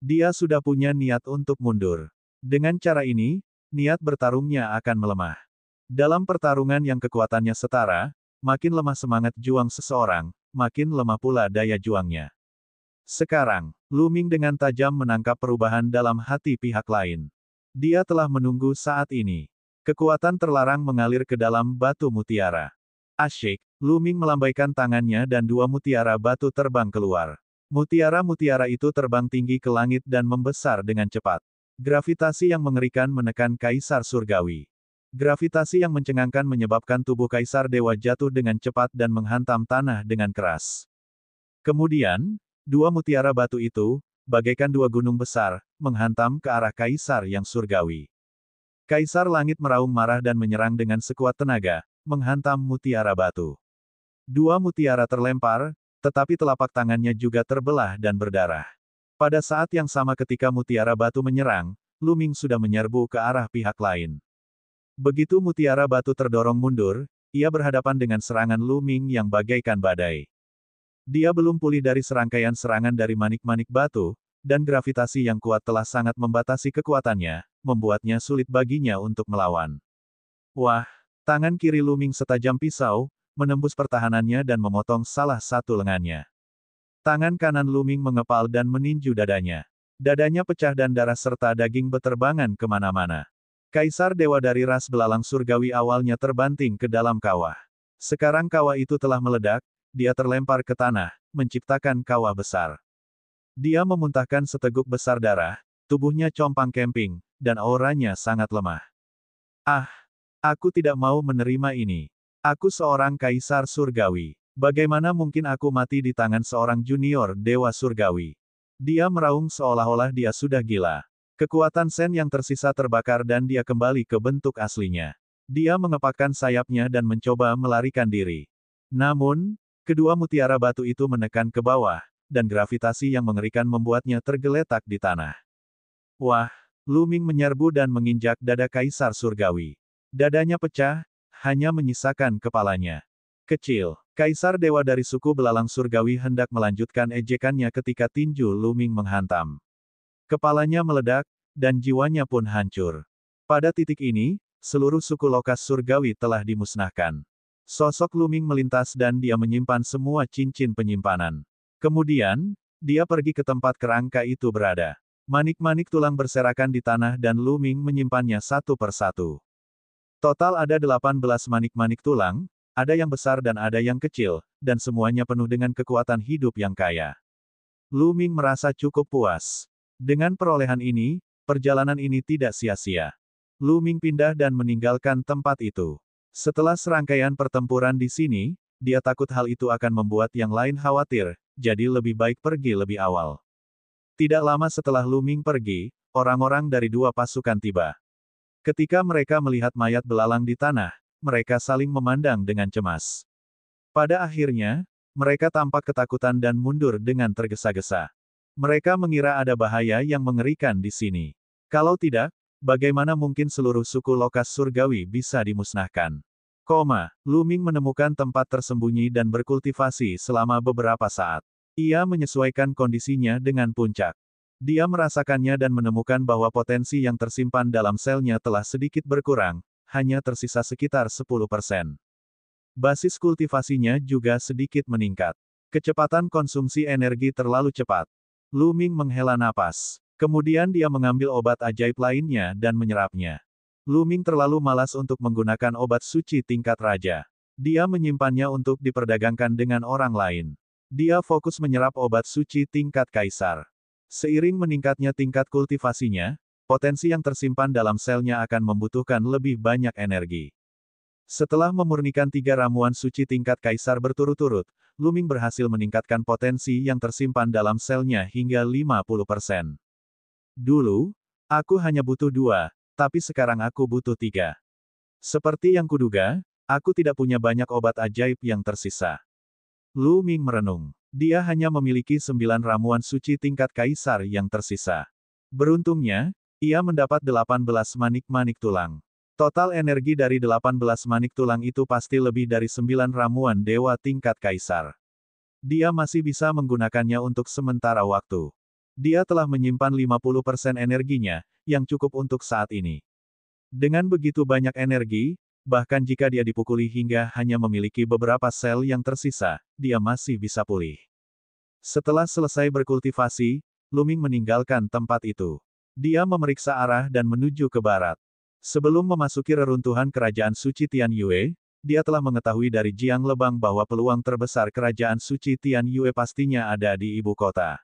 Dia sudah punya niat untuk mundur. Dengan cara ini, niat bertarungnya akan melemah. Dalam pertarungan yang kekuatannya setara, makin lemah semangat juang seseorang, makin lemah pula daya juangnya. Sekarang, Lu Ming dengan tajam menangkap perubahan dalam hati pihak lain. Dia telah menunggu saat ini. Kekuatan terlarang mengalir ke dalam batu mutiara. Asyik, Lu Ming melambaikan tangannya dan dua mutiara batu terbang keluar. Mutiara-mutiara itu terbang tinggi ke langit dan membesar dengan cepat. Gravitasi yang mengerikan menekan Kaisar Surgawi. Gravitasi yang mencengangkan menyebabkan tubuh Kaisar Dewa jatuh dengan cepat dan menghantam tanah dengan keras. Kemudian, dua mutiara batu itu, bagaikan dua gunung besar, menghantam ke arah Kaisar yang surgawi. Kaisar Langit meraung marah dan menyerang dengan sekuat tenaga, menghantam mutiara batu. Dua mutiara terlempar, tetapi telapak tangannya juga terbelah dan berdarah. Pada saat yang sama ketika mutiara batu menyerang, Lu Ming sudah menyerbu ke arah pihak lain. Begitu mutiara batu terdorong mundur, ia berhadapan dengan serangan Lu Ming yang bagaikan badai. Dia belum pulih dari serangkaian serangan dari manik-manik batu, dan gravitasi yang kuat telah sangat membatasi kekuatannya, membuatnya sulit baginya untuk melawan. Wah, tangan kiri Lu Ming setajam pisau, menembus pertahanannya dan memotong salah satu lengannya. Tangan kanan Lu Ming mengepal dan meninju dadanya. Dadanya pecah dan darah serta daging beterbangan kemana-mana. Kaisar Dewa dari ras belalang surgawi awalnya terbanting ke dalam kawah. Sekarang kawah itu telah meledak, dia terlempar ke tanah, menciptakan kawah besar. Dia memuntahkan seteguk besar darah, tubuhnya compang-camping, dan auranya sangat lemah. Ah! Aku tidak mau menerima ini. Aku seorang kaisar surgawi. Bagaimana mungkin aku mati di tangan seorang junior dewa surgawi? Dia meraung seolah-olah dia sudah gila. Kekuatan Sen yang tersisa terbakar dan dia kembali ke bentuk aslinya. Dia mengepakkan sayapnya dan mencoba melarikan diri. Namun, kedua mutiara batu itu menekan ke bawah, dan gravitasi yang mengerikan membuatnya tergeletak di tanah. Wah, Lu Ming menyerbu dan menginjak dada kaisar surgawi. Dadanya pecah, hanya menyisakan kepalanya. Kecil, kaisar dewa dari suku belalang surgawi hendak melanjutkan ejekannya ketika tinju Lu Ming menghantam. Kepalanya meledak, dan jiwanya pun hancur. Pada titik ini, seluruh suku lokas surgawi telah dimusnahkan. Sosok Lu Ming melintas dan dia menyimpan semua cincin penyimpanan. Kemudian, dia pergi ke tempat kerangka itu berada. Manik-manik tulang berserakan di tanah dan Lu Ming menyimpannya satu persatu. Total ada 18 manik-manik tulang, ada yang besar dan ada yang kecil, dan semuanya penuh dengan kekuatan hidup yang kaya. Lu Ming merasa cukup puas. Dengan perolehan ini, perjalanan ini tidak sia-sia. Lu Ming pindah dan meninggalkan tempat itu. Setelah serangkaian pertempuran di sini, dia takut hal itu akan membuat yang lain khawatir, jadi lebih baik pergi lebih awal. Tidak lama setelah Lu Ming pergi, orang-orang dari dua pasukan tiba. Ketika mereka melihat mayat belalang di tanah, mereka saling memandang dengan cemas. Pada akhirnya, mereka tampak ketakutan dan mundur dengan tergesa-gesa. Mereka mengira ada bahaya yang mengerikan di sini. Kalau tidak, bagaimana mungkin seluruh suku lokas surgawi bisa dimusnahkan? Lu Ming menemukan tempat tersembunyi dan berkultivasi selama beberapa saat. Ia menyesuaikan kondisinya dengan puncak. Dia merasakannya dan menemukan bahwa potensi yang tersimpan dalam selnya telah sedikit berkurang, hanya tersisa sekitar 10%. Basis kultivasinya juga sedikit meningkat. Kecepatan konsumsi energi terlalu cepat. Lu Ming menghela napas. Kemudian dia mengambil obat ajaib lainnya dan menyerapnya. Lu Ming terlalu malas untuk menggunakan obat suci tingkat raja. Dia menyimpannya untuk diperdagangkan dengan orang lain. Dia fokus menyerap obat suci tingkat kaisar. Seiring meningkatnya tingkat kultivasinya, potensi yang tersimpan dalam selnya akan membutuhkan lebih banyak energi. Setelah memurnikan 3 ramuan suci tingkat kaisar berturut-turut, Lu Ming berhasil meningkatkan potensi yang tersimpan dalam selnya hingga 50%. Dulu, aku hanya butuh 2, tapi sekarang aku butuh 3. Seperti yang kuduga, aku tidak punya banyak obat ajaib yang tersisa. Lu Ming merenung. Dia hanya memiliki 9 ramuan suci tingkat kaisar yang tersisa. Beruntungnya, ia mendapat 18 manik-manik tulang. Total energi dari 18 manik tulang itu pasti lebih dari 9 ramuan dewa tingkat kaisar. Dia masih bisa menggunakannya untuk sementara waktu. Dia telah menyimpan 50% energinya, yang cukup untuk saat ini. Dengan begitu banyak energi, bahkan jika dia dipukuli hingga hanya memiliki beberapa sel yang tersisa, dia masih bisa pulih. Setelah selesai berkultivasi, Lu Ming meninggalkan tempat itu. Dia memeriksa arah dan menuju ke barat. Sebelum memasuki reruntuhan kerajaan suci Tian Yue, dia telah mengetahui dari Jiang Lebang bahwa peluang terbesar kerajaan suci Tian Yue pastinya ada di ibu kota.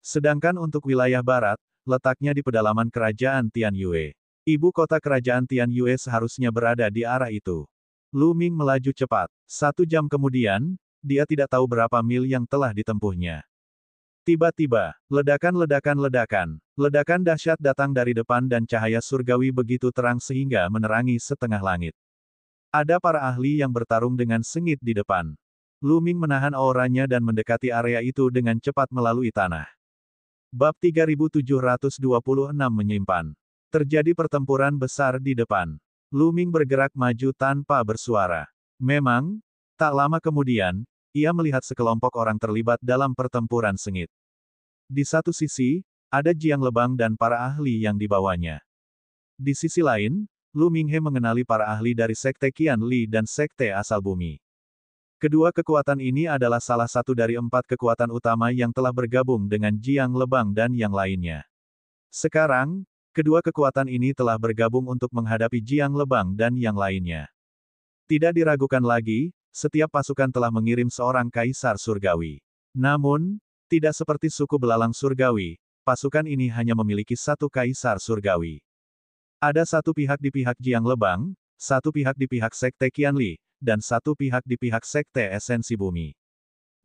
Sedangkan untuk wilayah barat, letaknya di pedalaman kerajaan Tian Yue. Ibu kota kerajaan Tian Yue seharusnya berada di arah itu. Lu Ming melaju cepat. 1 jam kemudian, dia tidak tahu berapa mil yang telah ditempuhnya. Tiba-tiba, ledakan dahsyat datang dari depan dan cahaya surgawi begitu terang sehingga menerangi setengah langit. Ada para ahli yang bertarung dengan sengit di depan. Lu Ming menahan auranya dan mendekati area itu dengan cepat melalui tanah. Bab 3726 menyimpan. Terjadi pertempuran besar di depan. Lu Ming bergerak maju tanpa bersuara. Memang, tak lama kemudian, ia melihat sekelompok orang terlibat dalam pertempuran sengit. Di satu sisi, ada Jiang Lebang dan para ahli yang dibawanya. Di sisi lain, Lu Minghe mengenali para ahli dari Sekte Qian Li dan Sekte Asal Bumi. Kedua kekuatan ini adalah salah satu dari 4 kekuatan utama yang telah bergabung dengan Jiang Lebang dan yang lainnya. Sekarang, kedua kekuatan ini telah bergabung untuk menghadapi Jiang Lebang dan yang lainnya. Tidak diragukan lagi, setiap pasukan telah mengirim seorang kaisar surgawi. Namun, tidak seperti suku belalang surgawi, pasukan ini hanya memiliki 1 kaisar surgawi. Ada satu pihak di pihak Jiang Lebang, satu pihak di pihak Sekte Qianli, dan satu pihak di pihak Sekte Esensi Bumi.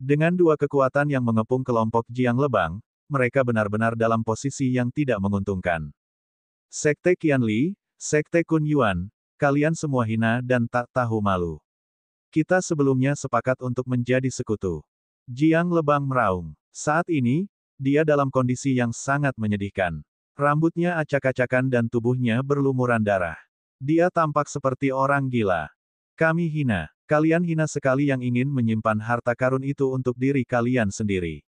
Dengan dua kekuatan yang mengepung kelompok Jiang Lebang, mereka benar-benar dalam posisi yang tidak menguntungkan. Sekte Qianli, Sekte Kun Yuan, kalian semua hina dan tak tahu malu. Kita sebelumnya sepakat untuk menjadi sekutu. Jiang Lebang meraung. Saat ini, dia dalam kondisi yang sangat menyedihkan. Rambutnya acak-acakan dan tubuhnya berlumuran darah. Dia tampak seperti orang gila. Kami hina. Kalian hina sekali yang ingin menyimpan harta karun itu untuk diri kalian sendiri.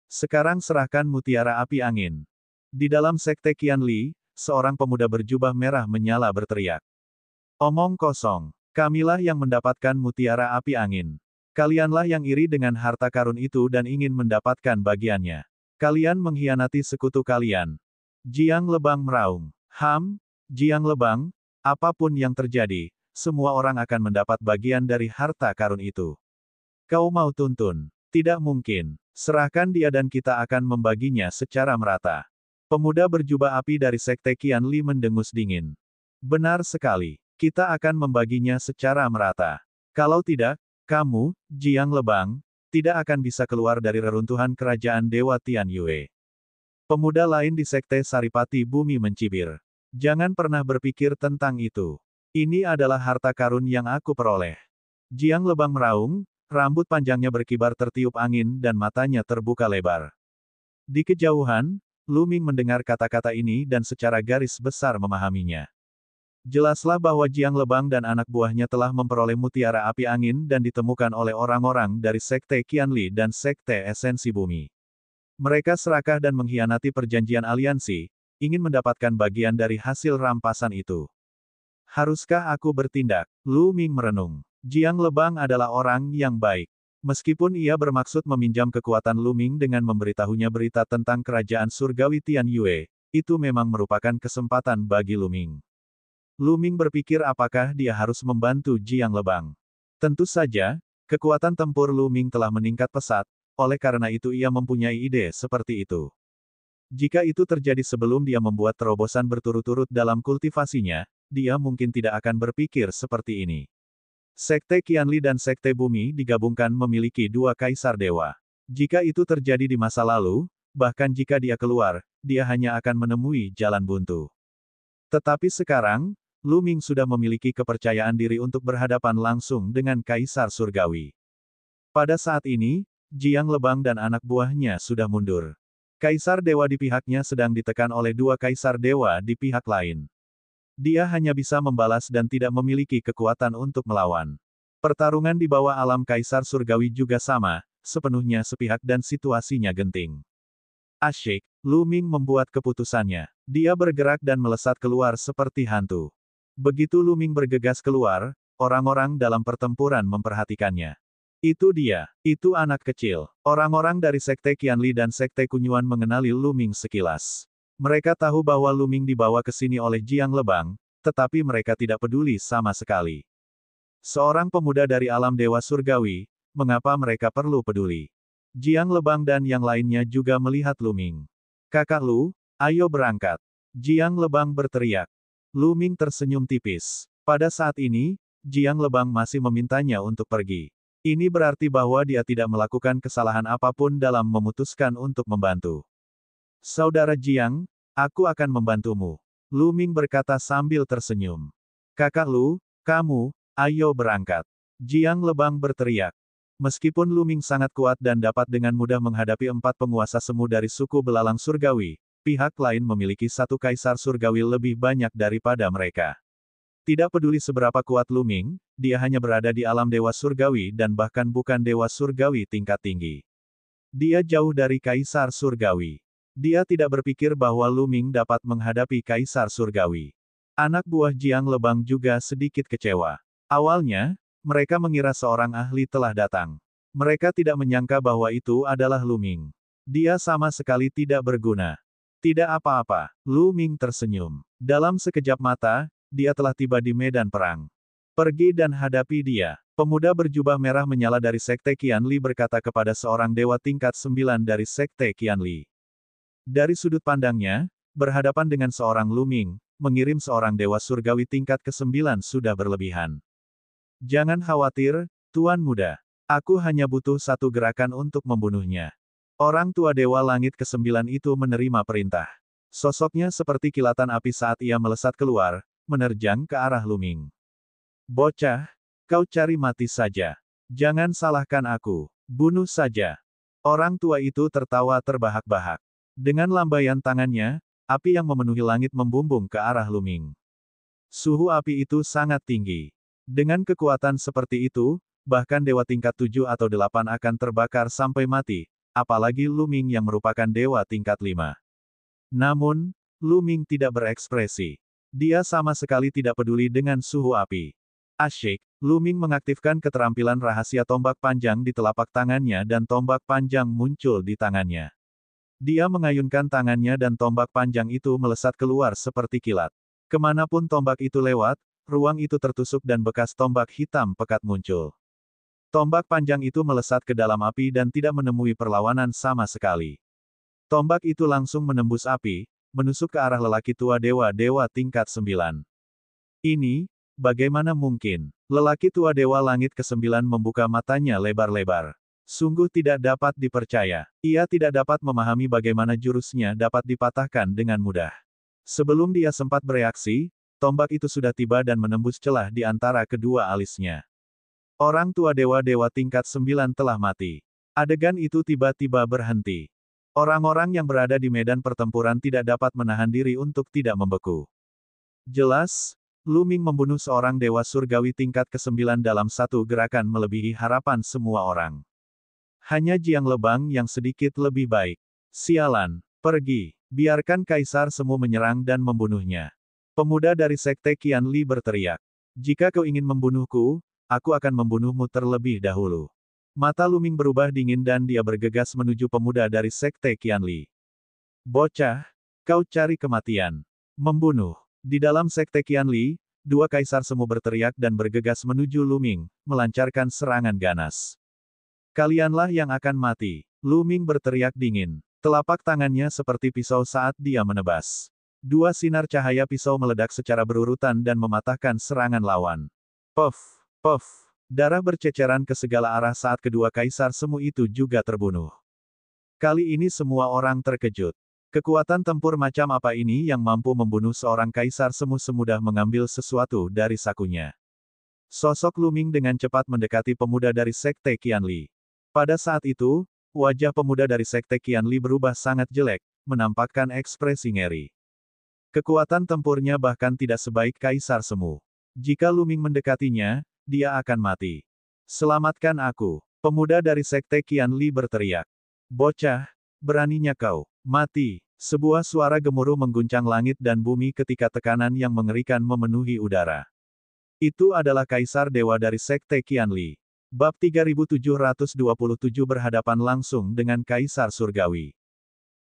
Sekarang serahkan mutiara api angin. Di dalam Sekte Qianli, seorang pemuda berjubah merah menyala berteriak. Omong kosong. Kamilah yang mendapatkan mutiara api angin. Kalianlah yang iri dengan harta karun itu dan ingin mendapatkan bagiannya. Kalian mengkhianati sekutu kalian. Jiang Lebang meraung. Jiang Lebang, apapun yang terjadi, semua orang akan mendapat bagian dari harta karun itu. Kau mau tuntun? Tidak mungkin. Serahkan dia dan kita akan membaginya secara merata. Pemuda berjubah api dari Sekte Qianli mendengus dingin. Benar sekali. Kita akan membaginya secara merata. Kalau tidak, kamu, Jiang Lebang, tidak akan bisa keluar dari reruntuhan kerajaan Dewa Tian Yue. Pemuda lain di Sekte Saripati Bumi mencibir. Jangan pernah berpikir tentang itu. Ini adalah harta karun yang aku peroleh. Jiang Lebang meraung, rambut panjangnya berkibar tertiup angin dan matanya terbuka lebar. Di kejauhan, Lu Ming mendengar kata-kata ini dan secara garis besar memahaminya. Jelaslah bahwa Jiang Lebang dan anak buahnya telah memperoleh mutiara api angin dan ditemukan oleh orang-orang dari Sekte Qianli dan Sekte Esensi Bumi. Mereka serakah dan mengkhianati perjanjian aliansi, ingin mendapatkan bagian dari hasil rampasan itu. Haruskah aku bertindak? Lu Ming merenung. Jiang Lebang adalah orang yang baik. Meskipun ia bermaksud meminjam kekuatan Lu Ming dengan memberitahunya berita tentang kerajaan surgawi Tian Yue, itu memang merupakan kesempatan bagi Lu Ming. Lu Ming berpikir apakah dia harus membantu Jiang Lebang. Tentu saja, kekuatan tempur Lu Ming telah meningkat pesat, oleh karena itu ia mempunyai ide seperti itu. Jika itu terjadi sebelum dia membuat terobosan berturut-turut dalam kultivasinya, dia mungkin tidak akan berpikir seperti ini. Sekte Qianli dan Sekte Bumi digabungkan memiliki dua kaisar dewa. Jika itu terjadi di masa lalu, bahkan jika dia keluar, dia hanya akan menemui jalan buntu. Tetapi sekarang, Lu Ming sudah memiliki kepercayaan diri untuk berhadapan langsung dengan kaisar surgawi. Pada saat ini, Jiang Lebang dan anak buahnya sudah mundur. Kaisar dewa di pihaknya sedang ditekan oleh dua kaisar dewa di pihak lain. Dia hanya bisa membalas dan tidak memiliki kekuatan untuk melawan. Pertarungan di bawah alam kaisar surgawi juga sama, sepenuhnya sepihak dan situasinya genting. Asyik, Lu Ming membuat keputusannya. Dia bergerak dan melesat keluar seperti hantu. Begitu Lu Ming bergegas keluar, orang-orang dalam pertempuran memperhatikannya. Itu dia, itu anak kecil. Orang-orang dari Sekte Qianli dan Sekte Kunyuan mengenali Lu Ming sekilas. Mereka tahu bahwa Lu Ming dibawa ke sini oleh Jiang Lebang, tetapi mereka tidak peduli sama sekali. Seorang pemuda dari alam dewa surgawi, mengapa mereka perlu peduli? Jiang Lebang dan yang lainnya juga melihat Lu Ming. Kakak Lu, ayo berangkat. Jiang Lebang berteriak. Lu Ming tersenyum tipis. Pada saat ini, Jiang Lebang masih memintanya untuk pergi. Ini berarti bahwa dia tidak melakukan kesalahan apapun dalam memutuskan untuk membantu. Saudara Jiang, aku akan membantumu. Lu Ming berkata sambil tersenyum. Kakak Lu, kamu, ayo berangkat. Jiang Lebang berteriak. Meskipun Lu Ming sangat kuat dan dapat dengan mudah menghadapi 4 penguasa semu dari suku belalang surgawi, pihak lain memiliki satu kaisar surgawi lebih banyak daripada mereka. Tidak peduli seberapa kuat Lu Ming, dia hanya berada di alam dewa surgawi dan bahkan bukan dewa surgawi tingkat tinggi. Dia jauh dari kaisar surgawi. Dia tidak berpikir bahwa Lu Ming dapat menghadapi kaisar surgawi. Anak buah Jiang Lebang juga sedikit kecewa. Awalnya, mereka mengira seorang ahli telah datang. Mereka tidak menyangka bahwa itu adalah Lu Ming. Dia sama sekali tidak berguna. Tidak apa-apa, Lu Ming tersenyum. Dalam sekejap mata, dia telah tiba di medan perang. Pergi dan hadapi dia. Pemuda berjubah merah menyala dari Sekte Qianli berkata kepada seorang dewa tingkat 9 dari Sekte Qianli. Dari sudut pandangnya, berhadapan dengan seorang Lu Ming, mengirim seorang dewa surgawi tingkat ke-9 sudah berlebihan. Jangan khawatir, Tuan Muda. Aku hanya butuh satu gerakan untuk membunuhnya. Orang tua dewa langit ke-9 itu menerima perintah. Sosoknya seperti kilatan api saat ia melesat keluar, menerjang ke arah Luming. Bocah, kau cari mati saja. Jangan salahkan aku. Bunuh saja. Orang tua itu tertawa terbahak-bahak. Dengan lambaian tangannya, api yang memenuhi langit membumbung ke arah Luming. Suhu api itu sangat tinggi. Dengan kekuatan seperti itu, bahkan dewa tingkat 7 atau 8 akan terbakar sampai mati, apalagi Luming yang merupakan dewa tingkat 5. Namun, Luming tidak berekspresi. Dia sama sekali tidak peduli dengan suhu api. Asyik, Luming mengaktifkan keterampilan rahasia tombak panjang di telapak tangannya dan tombak panjang muncul di tangannya. Dia mengayunkan tangannya dan tombak panjang itu melesat keluar seperti kilat. Kemanapun tombak itu lewat, ruang itu tertusuk dan bekas tombak hitam pekat muncul. Tombak panjang itu melesat ke dalam api dan tidak menemui perlawanan sama sekali. Tombak itu langsung menembus api, menusuk ke arah lelaki tua dewa tingkat 9. Ini, bagaimana mungkin? Lelaki tua dewa langit ke-9 membuka matanya lebar-lebar. Sungguh tidak dapat dipercaya. Ia tidak dapat memahami bagaimana jurusnya dapat dipatahkan dengan mudah. Sebelum dia sempat bereaksi, tombak itu sudah tiba dan menembus celah di antara kedua alisnya. Orang tua dewa tingkat 9 telah mati. Adegan itu tiba-tiba berhenti. Orang-orang yang berada di medan pertempuran tidak dapat menahan diri untuk tidak membeku. Jelas, Luming membunuh seorang dewa surgawi tingkat ke-9 dalam satu gerakan melebihi harapan semua orang. Hanya Jiang Lebang yang sedikit lebih baik. Sialan, pergi, biarkan Kaisar Semu menyerang dan membunuhnya. Pemuda dari Sekte Qianli berteriak. Jika kau ingin membunuhku, aku akan membunuhmu terlebih dahulu. Mata Luming berubah dingin dan dia bergegas menuju pemuda dari Sekte Qianli. Bocah, kau cari kematian. Membunuh. Di dalam Sekte Qianli, dua Kaisar Semu berteriak dan bergegas menuju Luming, melancarkan serangan ganas. Kalianlah yang akan mati. Luming berteriak dingin. Telapak tangannya seperti pisau saat dia menebas. Dua sinar cahaya pisau meledak secara berurutan dan mematahkan serangan lawan. Puff, puff. Darah berceceran ke segala arah saat kedua Kaisar Semu itu juga terbunuh. Kali ini semua orang terkejut. Kekuatan tempur macam apa ini yang mampu membunuh seorang Kaisar Semu semudah mengambil sesuatu dari sakunya? Sosok Luming dengan cepat mendekati pemuda dari Sekte Qianli. Pada saat itu, wajah pemuda dari Sekte Qianli berubah sangat jelek, menampakkan ekspresi ngeri. Kekuatan tempurnya bahkan tidak sebaik Kaisar Semu. Jika Luming mendekatinya, dia akan mati. Selamatkan aku. Pemuda dari Sekte Qianli berteriak. Bocah, beraninya kau mati. Sebuah suara gemuruh mengguncang langit dan bumi ketika tekanan yang mengerikan memenuhi udara. Itu adalah Kaisar Dewa dari Sekte Qianli. Bab 3727 berhadapan langsung dengan Kaisar Surgawi.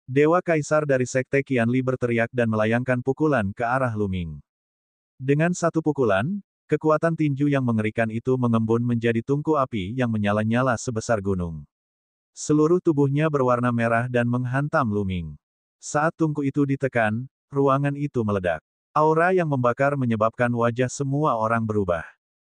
Dewa Kaisar dari Sekte Qianli berteriak dan melayangkan pukulan ke arah Luming. Dengan satu pukulan, kekuatan tinju yang mengerikan itu mengembun menjadi tungku api yang menyala-nyala sebesar gunung. Seluruh tubuhnya berwarna merah dan menghantam Luming. Saat tungku itu ditekan, ruangan itu meledak. Aura yang membakar menyebabkan wajah semua orang berubah.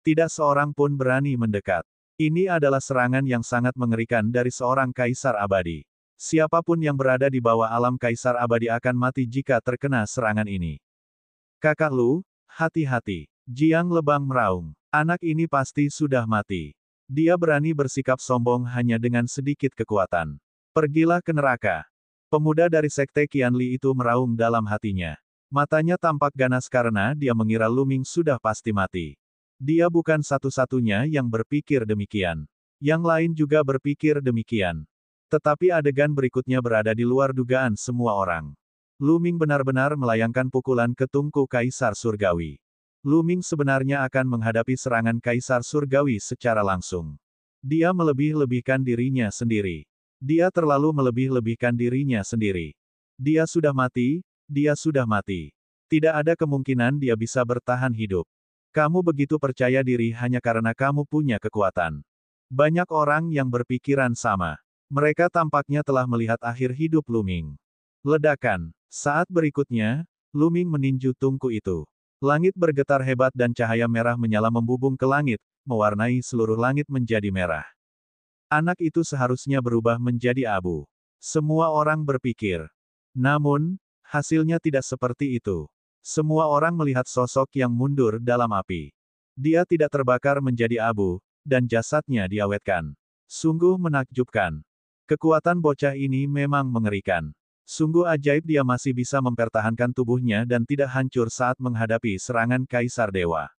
Tidak seorang pun berani mendekat. Ini adalah serangan yang sangat mengerikan dari seorang Kaisar Abadi. Siapapun yang berada di bawah alam Kaisar Abadi akan mati jika terkena serangan ini. Kakak Lu, hati-hati. Jiang Lebang meraung. Anak ini pasti sudah mati. Dia berani bersikap sombong hanya dengan sedikit kekuatan. Pergilah ke neraka. Pemuda dari Sekte Qianli itu meraung dalam hatinya. Matanya tampak ganas karena dia mengira Luming sudah pasti mati. Dia bukan satu-satunya yang berpikir demikian. Yang lain juga berpikir demikian. Tetapi adegan berikutnya berada di luar dugaan semua orang. Luming benar-benar melayangkan pukulan ke tungku Kaisar Surgawi. Luming sebenarnya akan menghadapi serangan Kaisar Surgawi secara langsung. Dia melebih-lebihkan dirinya sendiri. Dia terlalu melebih-lebihkan dirinya sendiri. Dia sudah mati, dia sudah mati. Tidak ada kemungkinan dia bisa bertahan hidup. Kamu begitu percaya diri hanya karena kamu punya kekuatan. Banyak orang yang berpikiran sama. Mereka tampaknya telah melihat akhir hidup Luming. Ledakan. Saat berikutnya, Lu Ming meninju tungku itu. Langit bergetar hebat dan cahaya merah menyala membubung ke langit, mewarnai seluruh langit menjadi merah. Anak itu seharusnya berubah menjadi abu. Semua orang berpikir. Namun, hasilnya tidak seperti itu. Semua orang melihat sosok yang mundur dalam api. Dia tidak terbakar menjadi abu, dan jasadnya diawetkan. Sungguh menakjubkan. Kekuatan bocah ini memang mengerikan. Sungguh ajaib dia masih bisa mempertahankan tubuhnya dan tidak hancur saat menghadapi serangan Kaisar Dewa.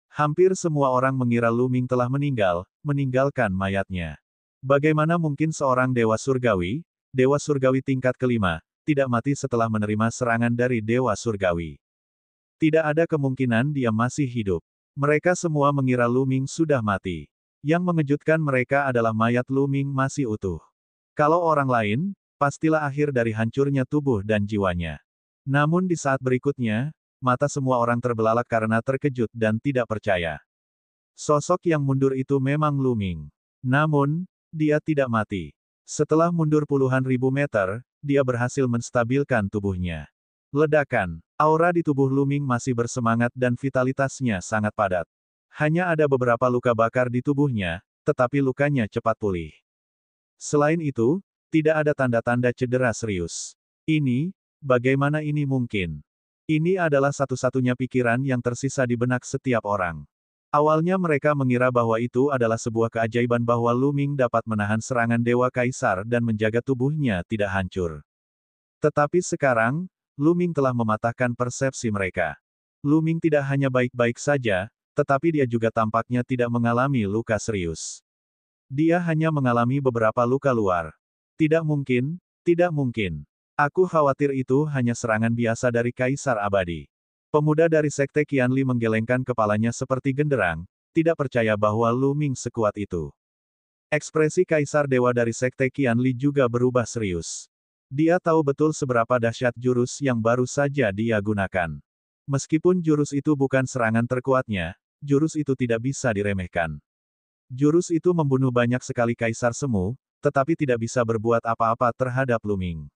Hampir semua orang mengira Lu Ming telah meninggal, meninggalkan mayatnya. Bagaimana mungkin seorang Dewa Surgawi tingkat kelima, tidak mati setelah menerima serangan dari Dewa Surgawi? Tidak ada kemungkinan dia masih hidup. Mereka semua mengira Lu Ming sudah mati. Yang mengejutkan mereka adalah mayat Lu Ming masih utuh. Kalau orang lain, pastilah akhir dari hancurnya tubuh dan jiwanya. Namun di saat berikutnya, mata semua orang terbelalak karena terkejut dan tidak percaya. Sosok yang mundur itu memang Lu Ming. Namun, dia tidak mati. Setelah mundur puluhan ribu meter, dia berhasil menstabilkan tubuhnya. Ledakan. Aura di tubuh Lu Ming masih bersemangat dan vitalitasnya sangat padat. Hanya ada beberapa luka bakar di tubuhnya, tetapi lukanya cepat pulih. Selain itu, tidak ada tanda-tanda cedera serius. Bagaimana ini mungkin? Ini adalah satu-satunya pikiran yang tersisa di benak setiap orang. Awalnya mereka mengira bahwa itu adalah sebuah keajaiban bahwa Lu Ming dapat menahan serangan Dewa Kaisar dan menjaga tubuhnya tidak hancur. Tetapi sekarang, Lu Ming telah mematahkan persepsi mereka. Lu Ming tidak hanya baik-baik saja, tetapi dia juga tampaknya tidak mengalami luka serius. Dia hanya mengalami beberapa luka luar. Tidak mungkin, tidak mungkin. Aku khawatir itu hanya serangan biasa dari Kaisar Abadi. Pemuda dari Sekte Qianli menggelengkan kepalanya seperti genderang, tidak percaya bahwa Lu Ming sekuat itu. Ekspresi Kaisar Dewa dari Sekte Qianli juga berubah serius. Dia tahu betul seberapa dahsyat jurus yang baru saja dia gunakan. Meskipun jurus itu bukan serangan terkuatnya, jurus itu tidak bisa diremehkan. Jurus itu membunuh banyak sekali Kaisar Semu, tetapi tidak bisa berbuat apa-apa terhadap Lu Ming.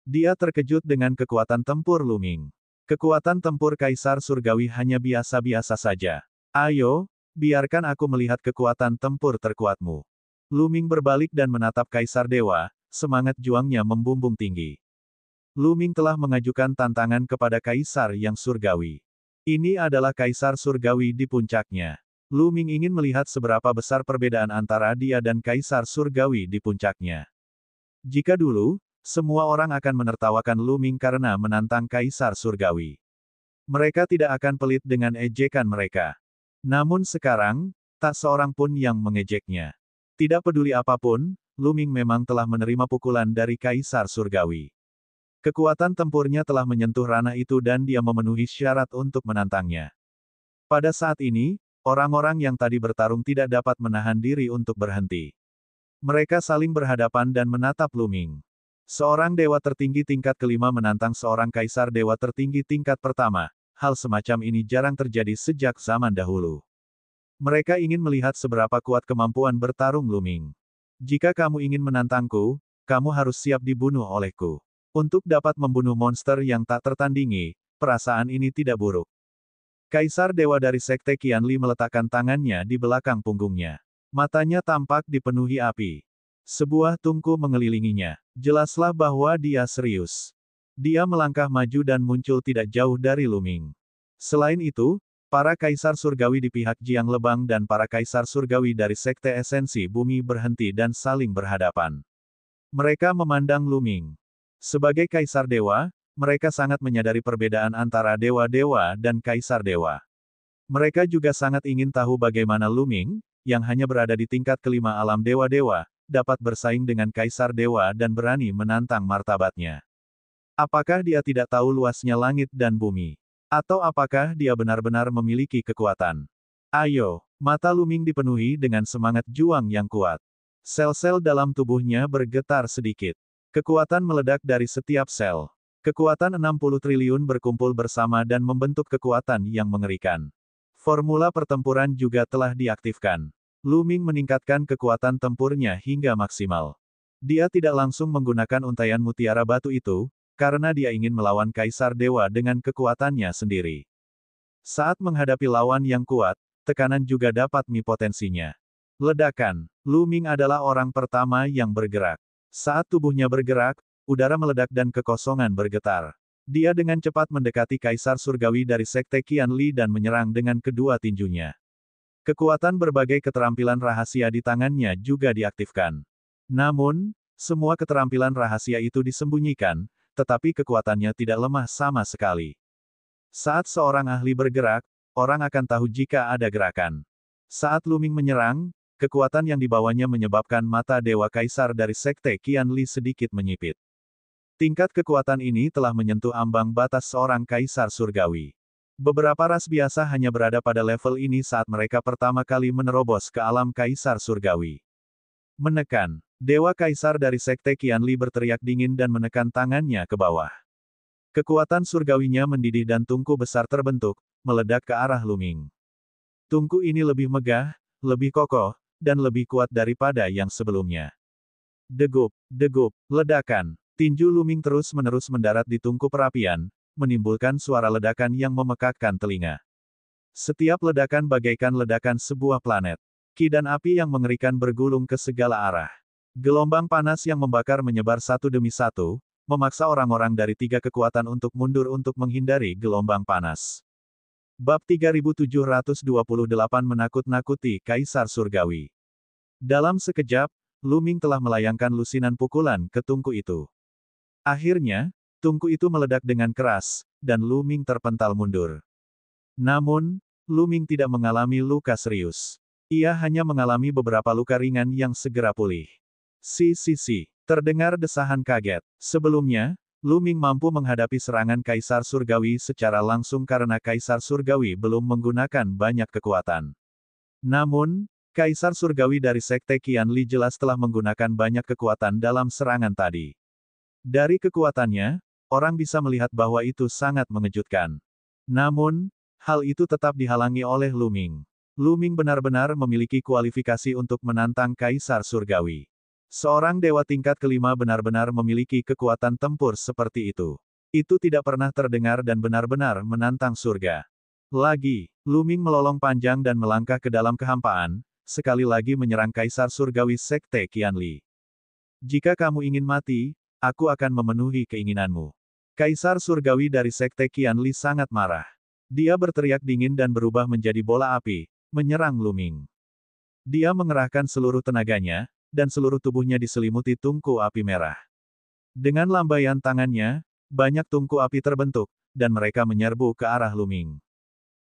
Dia terkejut dengan kekuatan tempur Lu Ming. Kekuatan tempur Kaisar Surgawi hanya biasa-biasa saja. Ayo, biarkan aku melihat kekuatan tempur terkuatmu. Lu Ming berbalik dan menatap Kaisar Dewa, semangat juangnya membumbung tinggi. Lu Ming telah mengajukan tantangan kepada Kaisar yang surgawi. Ini adalah Kaisar Surgawi di puncaknya. Lu Ming ingin melihat seberapa besar perbedaan antara dia dan Kaisar Surgawi di puncaknya. Jika dulu, semua orang akan menertawakan Lu Ming karena menantang Kaisar Surgawi. Mereka tidak akan pelit dengan ejekan mereka. Namun sekarang, tak seorang pun yang mengejeknya. Tidak peduli apapun, Lu Ming memang telah menerima pukulan dari Kaisar Surgawi. Kekuatan tempurnya telah menyentuh ranah itu dan dia memenuhi syarat untuk menantangnya. Pada saat ini, orang-orang yang tadi bertarung tidak dapat menahan diri untuk berhenti. Mereka saling berhadapan dan menatap Lu Ming. Seorang dewa tertinggi tingkat kelima menantang seorang kaisar dewa tertinggi tingkat pertama. Hal semacam ini jarang terjadi sejak zaman dahulu. Mereka ingin melihat seberapa kuat kemampuan bertarung Lu Ming. Jika kamu ingin menantangku, kamu harus siap dibunuh olehku. Untuk dapat membunuh monster yang tak tertandingi, perasaan ini tidak buruk. Kaisar dewa dari Sekte Qianli meletakkan tangannya di belakang punggungnya. Matanya tampak dipenuhi api. Sebuah tungku mengelilinginya. Jelaslah bahwa dia serius. Dia melangkah maju dan muncul tidak jauh dari Lu Ming. Selain itu, para kaisar surgawi di pihak Jiang Lebang dan para kaisar surgawi dari Sekte Esensi Bumi berhenti dan saling berhadapan. Mereka memandang Lu Ming. Sebagai kaisar dewa, mereka sangat menyadari perbedaan antara dewa-dewa dan kaisar dewa. Mereka juga sangat ingin tahu bagaimana Lu Ming, yang hanya berada di tingkat kelima alam dewa-dewa, dapat bersaing dengan Kaisar Dewa dan berani menantang martabatnya. Apakah dia tidak tahu luasnya langit dan bumi? Atau apakah dia benar-benar memiliki kekuatan? Ayo, mata Lu Ming dipenuhi dengan semangat juang yang kuat. Sel-sel dalam tubuhnya bergetar sedikit. Kekuatan meledak dari setiap sel. Kekuatan 60 triliun berkumpul bersama dan membentuk kekuatan yang mengerikan. Formula pertempuran juga telah diaktifkan. Lu Ming meningkatkan kekuatan tempurnya hingga maksimal. Dia tidak langsung menggunakan untaian mutiara batu itu, karena dia ingin melawan Kaisar Dewa dengan kekuatannya sendiri. Saat menghadapi lawan yang kuat, tekanan juga dapat potensinya. Ledakan. Lu Ming adalah orang pertama yang bergerak. Saat tubuhnya bergerak, udara meledak dan kekosongan bergetar. Dia dengan cepat mendekati Kaisar Surgawi dari Sekte Qianli dan menyerang dengan kedua tinjunya. Kekuatan berbagai keterampilan rahasia di tangannya juga diaktifkan. Namun, semua keterampilan rahasia itu disembunyikan, tetapi kekuatannya tidak lemah sama sekali. Saat seorang ahli bergerak, orang akan tahu jika ada gerakan. Saat Lu Ming menyerang, kekuatan yang dibawanya menyebabkan mata Dewa Kaisar dari Sekte Qianli sedikit menyipit. Tingkat kekuatan ini telah menyentuh ambang batas seorang Kaisar Surgawi. Beberapa ras biasa hanya berada pada level ini saat mereka pertama kali menerobos ke alam Kaisar Surgawi. Menekan. Dewa Kaisar dari Sekte Qianli berteriak dingin dan menekan tangannya ke bawah. Kekuatan surgawinya mendidih dan tungku besar terbentuk, meledak ke arah Lu Ming. Tungku ini lebih megah, lebih kokoh, dan lebih kuat daripada yang sebelumnya. Degup, degup, ledakan. Tinju Lu Ming terus-menerus mendarat di tungku perapian, menimbulkan suara ledakan yang memekakkan telinga. Setiap ledakan bagaikan ledakan sebuah planet. Ki dan api yang mengerikan bergulung ke segala arah. Gelombang panas yang membakar menyebar satu demi satu, memaksa orang-orang dari tiga kekuatan untuk mundur untuk menghindari gelombang panas. Bab 3728 menakut-nakuti Kaisar Surgawi. Dalam sekejap, Lu Ming telah melayangkan lusinan pukulan ke tungku itu. Akhirnya, tungku itu meledak dengan keras, dan Lu Ming terpental mundur. Namun, Lu Ming tidak mengalami luka serius. Ia hanya mengalami beberapa luka ringan yang segera pulih. Si. Terdengar desahan kaget. Sebelumnya, Lu Ming mampu menghadapi serangan Kaisar Surgawi secara langsung karena Kaisar Surgawi belum menggunakan banyak kekuatan. Namun, Kaisar Surgawi dari Sekte Qianli jelas telah menggunakan banyak kekuatan dalam serangan tadi. Dari kekuatannya, orang bisa melihat bahwa itu sangat mengejutkan. Namun, hal itu tetap dihalangi oleh Lu Ming. Lu Ming benar-benar memiliki kualifikasi untuk menantang Kaisar Surgawi. Seorang dewa tingkat kelima benar-benar memiliki kekuatan tempur seperti itu. Itu tidak pernah terdengar dan benar-benar menantang surga. Lagi, Lu Ming melolong panjang dan melangkah ke dalam kehampaan, sekali lagi menyerang Kaisar Surgawi Sekte Qianli. Jika kamu ingin mati, aku akan memenuhi keinginanmu. Kaisar Surgawi dari Sekte Qianli sangat marah. Dia berteriak dingin dan berubah menjadi bola api, menyerang Lu Ming. Dia mengerahkan seluruh tenaganya, dan seluruh tubuhnya diselimuti tungku api merah. Dengan lambaian tangannya, banyak tungku api terbentuk, dan mereka menyerbu ke arah Lu Ming.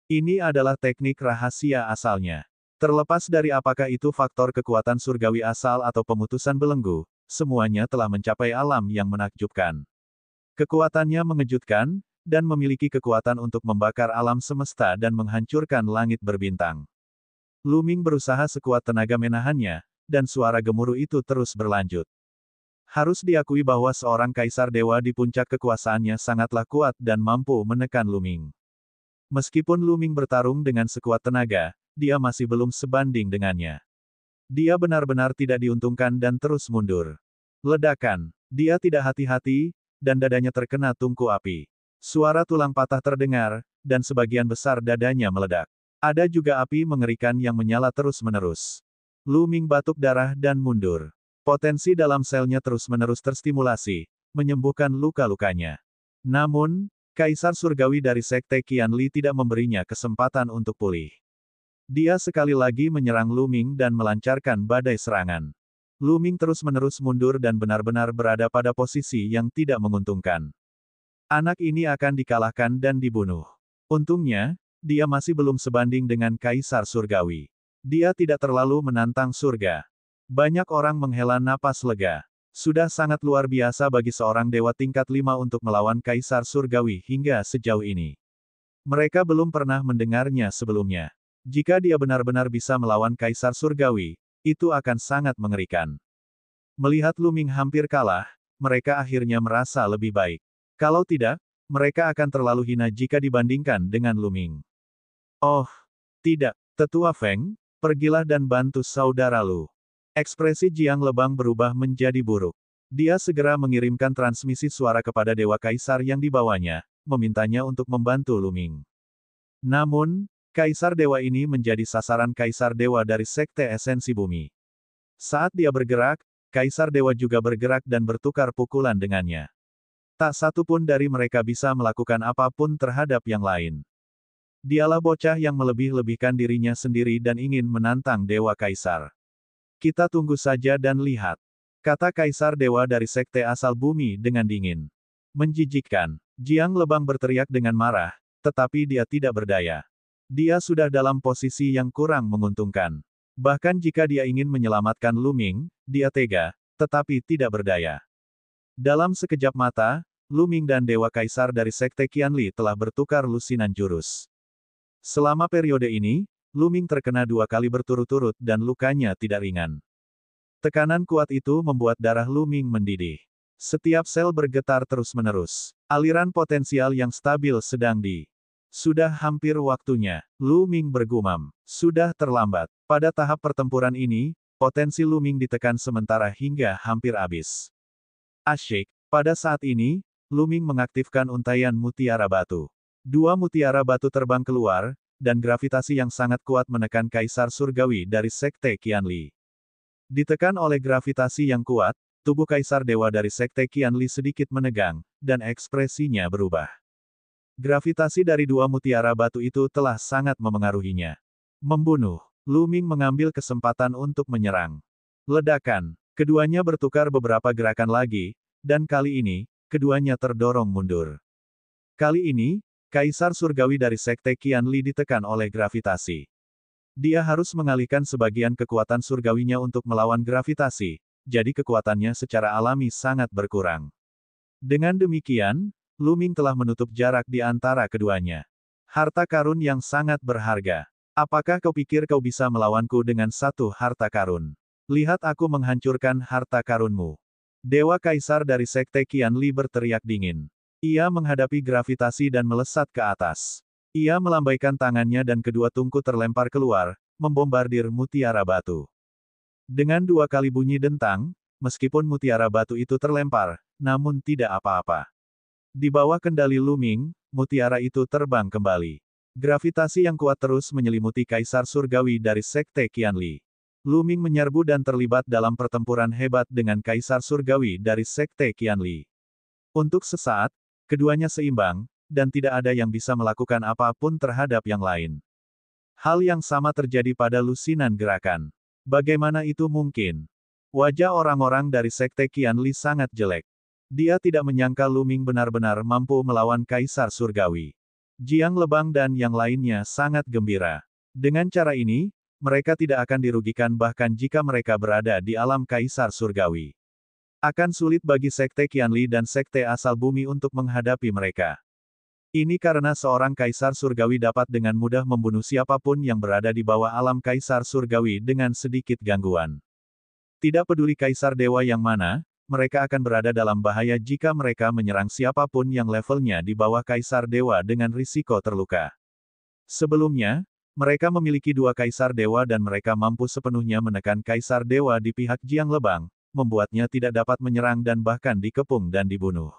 Ini adalah teknik rahasia asalnya. Terlepas dari apakah itu faktor kekuatan surgawi asal atau pemutusan belenggu, semuanya telah mencapai alam yang menakjubkan. Kekuatannya mengejutkan, dan memiliki kekuatan untuk membakar alam semesta dan menghancurkan langit berbintang. Lu Ming berusaha sekuat tenaga menahannya, dan suara gemuruh itu terus berlanjut. Harus diakui bahwa seorang kaisar dewa di puncak kekuasaannya sangatlah kuat dan mampu menekan Lu Ming. Meskipun Lu Ming bertarung dengan sekuat tenaga, dia masih belum sebanding dengannya. Dia benar-benar tidak diuntungkan dan terus mundur. Ledakan. Dia tidak hati-hati, dan dadanya terkena tungku api. Suara tulang patah terdengar, dan sebagian besar dadanya meledak. Ada juga api mengerikan yang menyala terus-menerus. Lu Ming batuk darah dan mundur. Potensi dalam selnya terus-menerus terstimulasi, menyembuhkan luka-lukanya. Namun, Kaisar Surgawi dari Sekte Qianli tidak memberinya kesempatan untuk pulih. Dia sekali lagi menyerang Lu Ming dan melancarkan badai serangan. Lu Ming terus-menerus mundur dan benar-benar berada pada posisi yang tidak menguntungkan. Anak ini akan dikalahkan dan dibunuh. Untungnya, dia masih belum sebanding dengan Kaisar Surgawi. Dia tidak terlalu menantang surga. Banyak orang menghela napas lega. Sudah sangat luar biasa bagi seorang dewa tingkat 5 untuk melawan Kaisar Surgawi hingga sejauh ini. Mereka belum pernah mendengarnya sebelumnya. Jika dia benar-benar bisa melawan Kaisar Surgawi, itu akan sangat mengerikan. Melihat Lu Ming hampir kalah, mereka akhirnya merasa lebih baik. Kalau tidak, mereka akan terlalu hina jika dibandingkan dengan Lu Ming. Oh, tidak, Tetua Feng, pergilah dan bantu saudara Lu. Ekspresi Jiang Lebang berubah menjadi buruk. Dia segera mengirimkan transmisi suara kepada Dewa Kaisar yang dibawanya, memintanya untuk membantu Lu Ming. Namun, Kaisar Dewa ini menjadi sasaran Kaisar Dewa dari Sekte Esensi Bumi. Saat dia bergerak, Kaisar Dewa juga bergerak dan bertukar pukulan dengannya. Tak satu pun dari mereka bisa melakukan apapun terhadap yang lain. Dialah bocah yang melebih-lebihkan dirinya sendiri dan ingin menantang Dewa Kaisar. Kita tunggu saja dan lihat, kata Kaisar Dewa dari Sekte Asal Bumi dengan dingin. Menjijikkan. Jiang Lebang berteriak dengan marah, tetapi dia tidak berdaya. Dia sudah dalam posisi yang kurang menguntungkan. Bahkan jika dia ingin menyelamatkan Lu Ming, dia tega, tetapi tidak berdaya. Dalam sekejap mata, Lu Ming dan Dewa Kaisar dari Sekte Qianli telah bertukar lusinan jurus. Selama periode ini, Lu Ming terkena 2 kali berturut-turut dan lukanya tidak ringan. Tekanan kuat itu membuat darah Lu Ming mendidih. Setiap sel bergetar terus-menerus. Aliran potensial yang stabil sedang di. Sudah hampir waktunya, Lu Ming bergumam. Sudah terlambat. Pada tahap pertempuran ini, potensi Lu Ming ditekan sementara hingga hampir habis. Asyik. Pada saat ini, Lu Ming mengaktifkan untaian mutiara batu. 2 mutiara batu terbang keluar, dan gravitasi yang sangat kuat menekan Kaisar Surgawi dari Sekte Qianli. Ditekan oleh gravitasi yang kuat, tubuh Kaisar Dewa dari Sekte Qianli sedikit menegang, dan ekspresinya berubah. Gravitasi dari 2 mutiara batu itu telah sangat memengaruhinya. Membunuh. Lu Ming mengambil kesempatan untuk menyerang. Ledakan. Keduanya bertukar beberapa gerakan lagi, dan kali ini, keduanya terdorong mundur. Kali ini, Kaisar Surgawi dari Sekte Qianli ditekan oleh gravitasi. Dia harus mengalihkan sebagian kekuatan surgawinya untuk melawan gravitasi, jadi kekuatannya secara alami sangat berkurang. Dengan demikian, Lu Ming telah menutup jarak di antara keduanya. Harta karun yang sangat berharga. Apakah kau pikir kau bisa melawanku dengan 1 harta karun? Lihat aku menghancurkan harta karunmu. Dewa Kaisar dari Sekte Qianli berteriak dingin. Ia menghadapi gravitasi dan melesat ke atas. Ia melambaikan tangannya dan kedua tungku terlempar keluar, membombardir mutiara batu. Dengan 2 kali bunyi dentang, meskipun mutiara batu itu terlempar, namun tidak apa-apa. Di bawah kendali Lu Ming, mutiara itu terbang kembali. Gravitasi yang kuat terus menyelimuti Kaisar Surgawi dari Sekte Qianli. Lu Ming menyerbu dan terlibat dalam pertempuran hebat dengan Kaisar Surgawi dari Sekte Qianli. Untuk sesaat, keduanya seimbang, dan tidak ada yang bisa melakukan apapun terhadap yang lain. Hal yang sama terjadi pada lusinan gerakan. Bagaimana itu mungkin? Wajah orang-orang dari Sekte Qianli sangat jelek. Dia tidak menyangka Lu Ming benar-benar mampu melawan Kaisar Surgawi. Jiang Lebang dan yang lainnya sangat gembira. Dengan cara ini, mereka tidak akan dirugikan bahkan jika mereka berada di alam Kaisar Surgawi. Akan sulit bagi Sekte Qianli dan Sekte Asal Bumi untuk menghadapi mereka. Ini karena seorang Kaisar Surgawi dapat dengan mudah membunuh siapapun yang berada di bawah alam Kaisar Surgawi dengan sedikit gangguan. Tidak peduli Kaisar Dewa yang mana, mereka akan berada dalam bahaya jika mereka menyerang siapapun yang levelnya di bawah Kaisar Dewa dengan risiko terluka. Sebelumnya, mereka memiliki 2 Kaisar Dewa dan mereka mampu sepenuhnya menekan Kaisar Dewa di pihak Jiang Lebang, membuatnya tidak dapat menyerang dan bahkan dikepung dan dibunuh.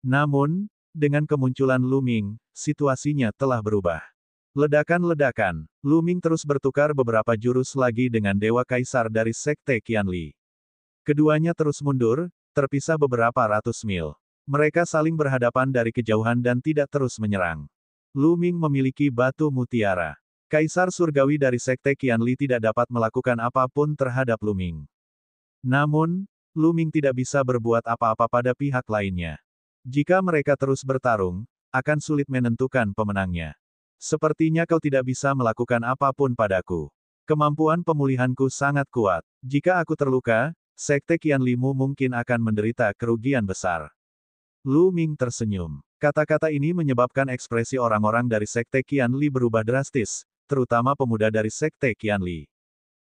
Namun, dengan kemunculan Lu Ming, situasinya telah berubah. Ledakan-ledakan, Lu Ming terus bertukar beberapa jurus lagi dengan Dewa Kaisar dari Sekte Qianli. Keduanya terus mundur, terpisah beberapa ratus mil. Mereka saling berhadapan dari kejauhan dan tidak terus menyerang. Lu Ming memiliki batu mutiara. Kaisar Surgawi dari Sekte Qianli tidak dapat melakukan apapun terhadap Lu Ming. Namun, Lu Ming tidak bisa berbuat apa-apa pada pihak lainnya. Jika mereka terus bertarung, akan sulit menentukan pemenangnya. Sepertinya kau tidak bisa melakukan apapun padaku. Kemampuan pemulihanku sangat kuat. Jika aku terluka, Sekte Qianlimu mungkin akan menderita kerugian besar. Lu Ming tersenyum. Kata-kata ini menyebabkan ekspresi orang-orang dari Sekte Qianli berubah drastis, terutama pemuda dari Sekte Qianli.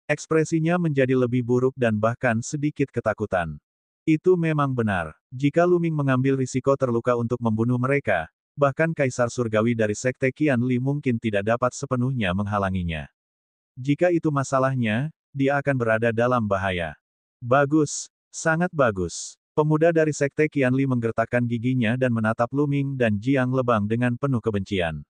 Ekspresinya menjadi lebih buruk dan bahkan sedikit ketakutan. Itu memang benar. Jika Lu Ming mengambil risiko terluka untuk membunuh mereka, bahkan Kaisar Surgawi dari Sekte Qianli mungkin tidak dapat sepenuhnya menghalanginya. Jika itu masalahnya, dia akan berada dalam bahaya. Bagus. Sangat bagus. Pemuda dari Sekte Qianli menggertakkan giginya dan menatap Lu Ming dan Jiang Lebang dengan penuh kebencian.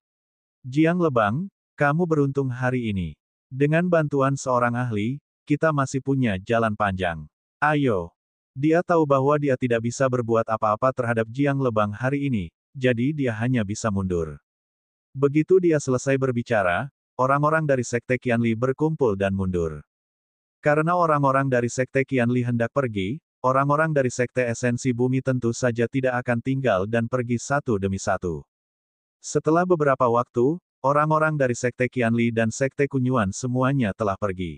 Jiang Lebang, kamu beruntung hari ini. Dengan bantuan seorang ahli, kita masih punya jalan panjang. Ayo. Dia tahu bahwa dia tidak bisa berbuat apa-apa terhadap Jiang Lebang hari ini, jadi dia hanya bisa mundur. Begitu dia selesai berbicara, orang-orang dari Sekte Qianli berkumpul dan mundur. Karena orang-orang dari Sekte Qianli hendak pergi, orang-orang dari Sekte Esensi Bumi tentu saja tidak akan tinggal dan pergi satu demi satu. Setelah beberapa waktu, orang-orang dari Sekte Qianli dan Sekte Kunyuan semuanya telah pergi.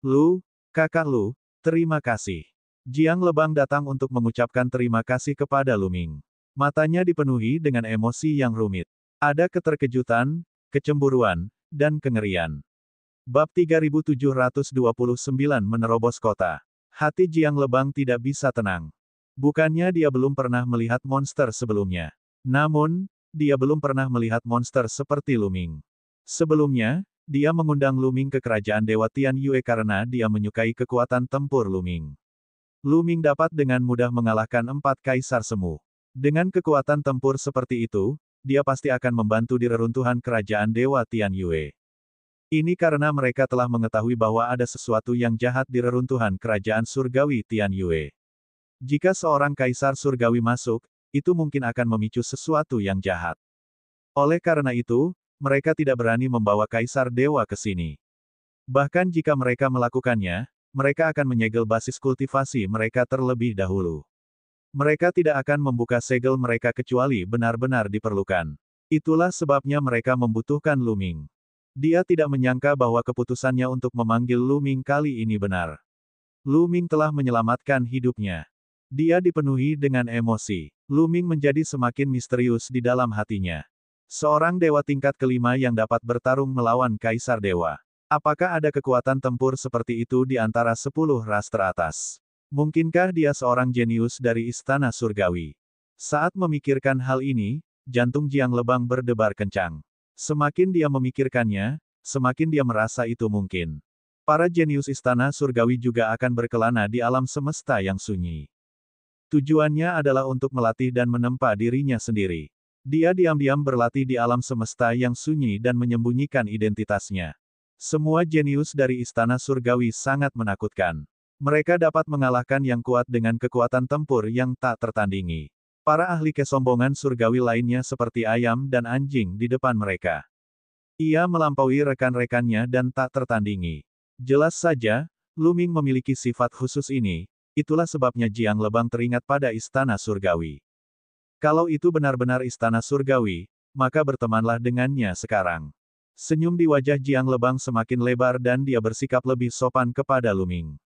Lu, kakak Lu, terima kasih. Jiang Lebang datang untuk mengucapkan terima kasih kepada Lu Ming. Matanya dipenuhi dengan emosi yang rumit. Ada keterkejutan, kecemburuan, dan kengerian. Bab 3729 menerobos kota. Hati Jiang Lebang tidak bisa tenang. Bukannya dia belum pernah melihat monster sebelumnya. Namun, dia belum pernah melihat monster seperti Lu Ming. Sebelumnya, dia mengundang Lu Ming ke kerajaan Dewa Tian Yue karena dia menyukai kekuatan tempur Lu Ming. Lu Ming dapat dengan mudah mengalahkan 4 kaisar semu. Dengan kekuatan tempur seperti itu, dia pasti akan membantu di reruntuhan kerajaan Dewa Tian Yue. Ini karena mereka telah mengetahui bahwa ada sesuatu yang jahat di reruntuhan kerajaan surgawi Tian Yue. Jika seorang kaisar surgawi masuk, itu mungkin akan memicu sesuatu yang jahat. Oleh karena itu, mereka tidak berani membawa kaisar dewa ke sini. Bahkan jika mereka melakukannya, mereka akan menyegel basis kultivasi mereka terlebih dahulu. Mereka tidak akan membuka segel mereka kecuali benar-benar diperlukan. Itulah sebabnya mereka membutuhkan Lu Ming. Dia tidak menyangka bahwa keputusannya untuk memanggil Lu Ming kali ini benar. Lu Ming telah menyelamatkan hidupnya. Dia dipenuhi dengan emosi. Lu Ming menjadi semakin misterius di dalam hatinya. Seorang dewa tingkat kelima yang dapat bertarung melawan kaisar dewa. Apakah ada kekuatan tempur seperti itu di antara 10 ras teratas? Mungkinkah dia seorang jenius dari istana surgawi? Saat memikirkan hal ini, jantung Jiang Lebang berdebar kencang. Semakin dia memikirkannya, semakin dia merasa itu mungkin. Para jenius istana surgawi juga akan berkelana di alam semesta yang sunyi. Tujuannya adalah untuk melatih dan menempa dirinya sendiri. Dia diam-diam berlatih di alam semesta yang sunyi dan menyembunyikan identitasnya. Semua jenius dari istana surgawi sangat menakutkan. Mereka dapat mengalahkan yang kuat dengan kekuatan tempur yang tak tertandingi. Para ahli kesombongan surgawi lainnya seperti ayam dan anjing di depan mereka. Ia melampaui rekan-rekannya dan tak tertandingi. Jelas saja, Lu Ming memiliki sifat khusus ini, itulah sebabnya Jiang Lebang teringat pada istana surgawi. Kalau itu benar-benar istana surgawi, maka bertemanlah dengannya sekarang. Senyum di wajah Jiang Lebang semakin lebar dan dia bersikap lebih sopan kepada Lu Ming.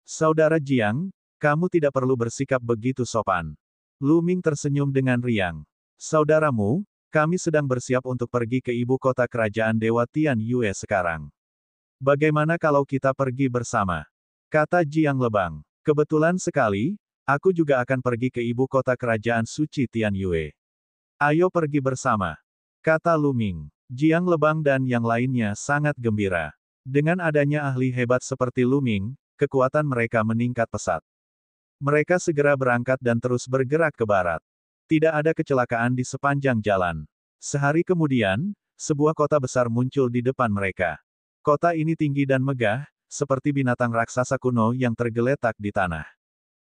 Saudara Jiang, kamu tidak perlu bersikap begitu sopan. Lu Ming tersenyum dengan riang. Saudaramu, kami sedang bersiap untuk pergi ke ibu kota kerajaan Dewa Tian Yue sekarang. Bagaimana kalau kita pergi bersama? Kata Jiang Lebang. Kebetulan sekali, aku juga akan pergi ke ibu kota kerajaan suci Tian Yue. Ayo pergi bersama. Kata Lu Ming. Jiang Lebang dan yang lainnya sangat gembira. Dengan adanya ahli hebat seperti Lu Ming, kekuatan mereka meningkat pesat. Mereka segera berangkat dan terus bergerak ke barat. Tidak ada kecelakaan di sepanjang jalan. Sehari kemudian, sebuah kota besar muncul di depan mereka. Kota ini tinggi dan megah, seperti binatang raksasa kuno yang tergeletak di tanah.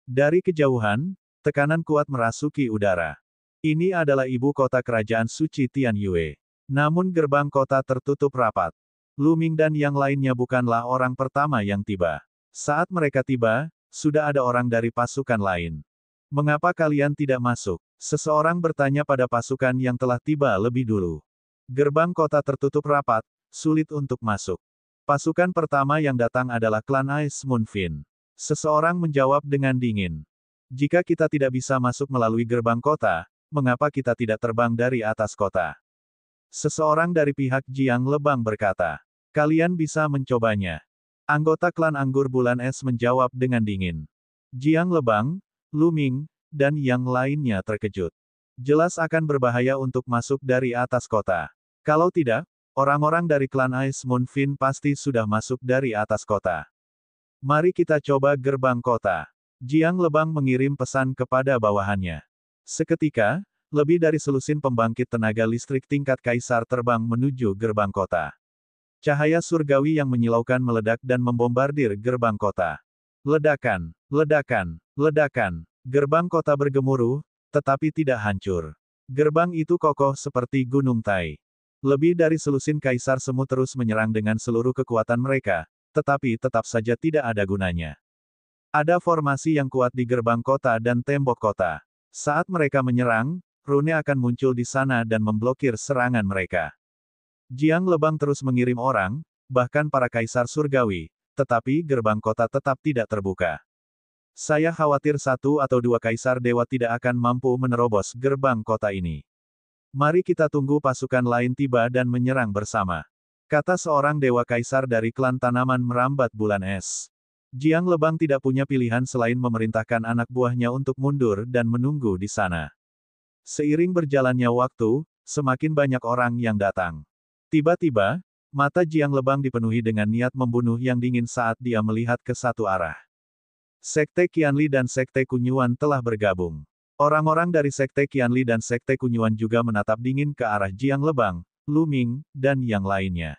Dari kejauhan, tekanan kuat merasuki udara. Ini adalah ibu kota kerajaan suci Tian Yue. Namun gerbang kota tertutup rapat. Lu Ming dan yang lainnya bukanlah orang pertama yang tiba. Saat mereka tiba, sudah ada orang dari pasukan lain. Mengapa kalian tidak masuk? Seseorang bertanya pada pasukan yang telah tiba lebih dulu. Gerbang kota tertutup rapat, sulit untuk masuk. Pasukan pertama yang datang adalah klan Ice Moon Fin. Seseorang menjawab dengan dingin. Jika kita tidak bisa masuk melalui gerbang kota, mengapa kita tidak terbang dari atas kota? Seseorang dari pihak Jiang Lebang berkata. Kalian bisa mencobanya. Anggota klan Anggur Bulan Es menjawab dengan dingin. Jiang Lebang, Lu Ming, dan yang lainnya terkejut. Jelas akan berbahaya untuk masuk dari atas kota. Kalau tidak, orang-orang dari klan Ice Moon Fin pasti sudah masuk dari atas kota. Mari kita coba gerbang kota. Jiang Lebang mengirim pesan kepada bawahannya. Seketika, lebih dari selusin pembangkit tenaga listrik tingkat kaisar terbang menuju gerbang kota. Cahaya surgawi yang menyilaukan meledak dan membombardir gerbang kota. Ledakan, ledakan, ledakan. Gerbang kota bergemuruh, tetapi tidak hancur. Gerbang itu kokoh seperti gunung Tai. Lebih dari selusin kaisar semu terus menyerang dengan seluruh kekuatan mereka, tetapi tetap saja tidak ada gunanya. Ada formasi yang kuat di gerbang kota dan tembok kota. Saat mereka menyerang, rune akan muncul di sana dan memblokir serangan mereka. Jiang Lebang terus mengirim orang, bahkan para kaisar surgawi, tetapi gerbang kota tetap tidak terbuka. Saya khawatir satu atau dua kaisar dewa tidak akan mampu menerobos gerbang kota ini. Mari kita tunggu pasukan lain tiba dan menyerang bersama. Kata seorang dewa kaisar dari klan tanaman merambat bulan es. Jiang Lebang tidak punya pilihan selain memerintahkan anak buahnya untuk mundur dan menunggu di sana. Seiring berjalannya waktu, semakin banyak orang yang datang. Tiba-tiba, mata Jiang Lebang dipenuhi dengan niat membunuh yang dingin saat dia melihat ke satu arah. Sekte Qianli dan Sekte Kunyuan telah bergabung. Orang-orang dari Sekte Qianli dan Sekte Kunyuan juga menatap dingin ke arah Jiang Lebang, Lu Ming, dan yang lainnya.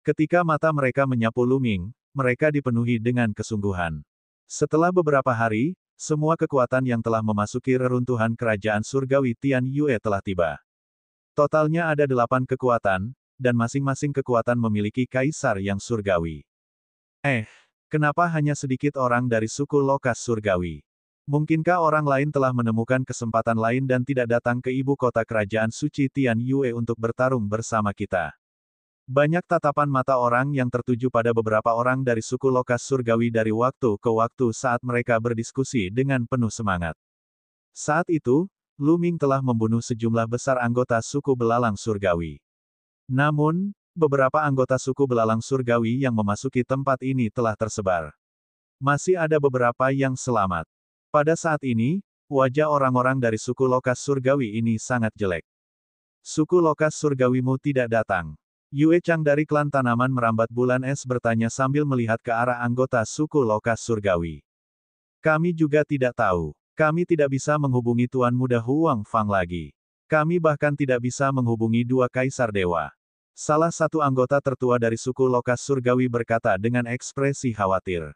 Ketika mata mereka menyapu Lu Ming, mereka dipenuhi dengan kesungguhan. Setelah beberapa hari, semua kekuatan yang telah memasuki reruntuhan kerajaan surgawi Tian Yue telah tiba. Totalnya ada 8 kekuatan, dan masing-masing kekuatan memiliki kaisar yang surgawi. Kenapa hanya sedikit orang dari suku Lokas surgawi? Mungkinkah orang lain telah menemukan kesempatan lain dan tidak datang ke ibu kota kerajaan suci Tian Yue untuk bertarung bersama kita? Banyak tatapan mata orang yang tertuju pada beberapa orang dari suku Lokas surgawi dari waktu ke waktu saat mereka berdiskusi dengan penuh semangat. Saat itu, Lu Ming telah membunuh sejumlah besar anggota suku belalang surgawi. Namun, beberapa anggota suku belalang surgawi yang memasuki tempat ini telah tersebar. Masih ada beberapa yang selamat. Pada saat ini, wajah orang-orang dari suku Lokas surgawi ini sangat jelek. Suku Lokas surgawimu tidak datang. Yue Chang dari klan tanaman merambat bulan es bertanya sambil melihat ke arah anggota suku Lokas surgawi. Kami juga tidak tahu. Kami tidak bisa menghubungi Tuan Muda Huang Fang lagi. Kami bahkan tidak bisa menghubungi dua kaisar dewa. Salah satu anggota tertua dari suku Lokas surgawi berkata dengan ekspresi khawatir.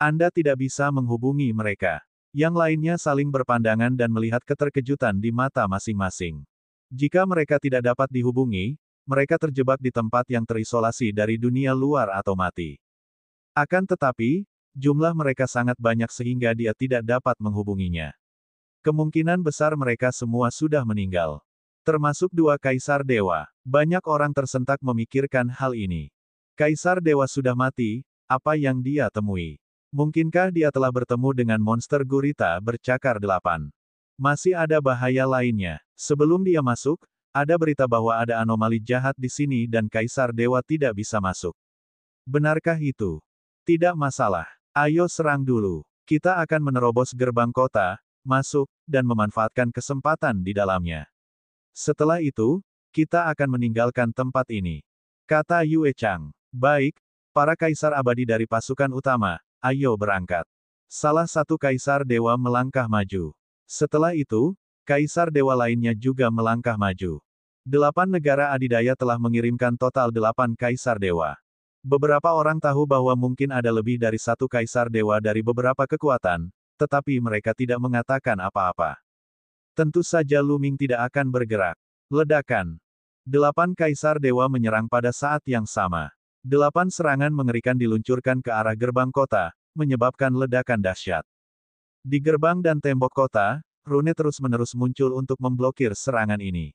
Anda tidak bisa menghubungi mereka. Yang lainnya saling berpandangan dan melihat keterkejutan di mata masing-masing. Jika mereka tidak dapat dihubungi, mereka terjebak di tempat yang terisolasi dari dunia luar atau mati. Akan tetapi, jumlah mereka sangat banyak sehingga dia tidak dapat menghubunginya. Kemungkinan besar mereka semua sudah meninggal. Termasuk dua kaisar dewa. Banyak orang tersentak memikirkan hal ini. Kaisar dewa sudah mati, apa yang dia temui? Mungkinkah dia telah bertemu dengan monster gurita bercakar 8? Masih ada bahaya lainnya. Sebelum dia masuk, ada berita bahwa ada anomali jahat di sini dan kaisar dewa tidak bisa masuk. Benarkah itu? Tidak masalah. Ayo serang dulu. Kita akan menerobos gerbang kota, masuk, dan memanfaatkan kesempatan di dalamnya. Setelah itu, kita akan meninggalkan tempat ini. Kata Yue Chang. Baik, para kaisar abadi dari pasukan utama, ayo berangkat. Salah satu kaisar dewa melangkah maju. Setelah itu, kaisar dewa lainnya juga melangkah maju. 8 negara adidaya telah mengirimkan total 8 kaisar dewa. Beberapa orang tahu bahwa mungkin ada lebih dari satu kaisar dewa dari beberapa kekuatan, tetapi mereka tidak mengatakan apa-apa. Tentu saja Lu Ming tidak akan bergerak. Ledakan. 8 kaisar dewa menyerang pada saat yang sama. 8 serangan mengerikan diluncurkan ke arah gerbang kota, menyebabkan ledakan dahsyat. Di gerbang dan tembok kota, rune terus-menerus muncul untuk memblokir serangan ini.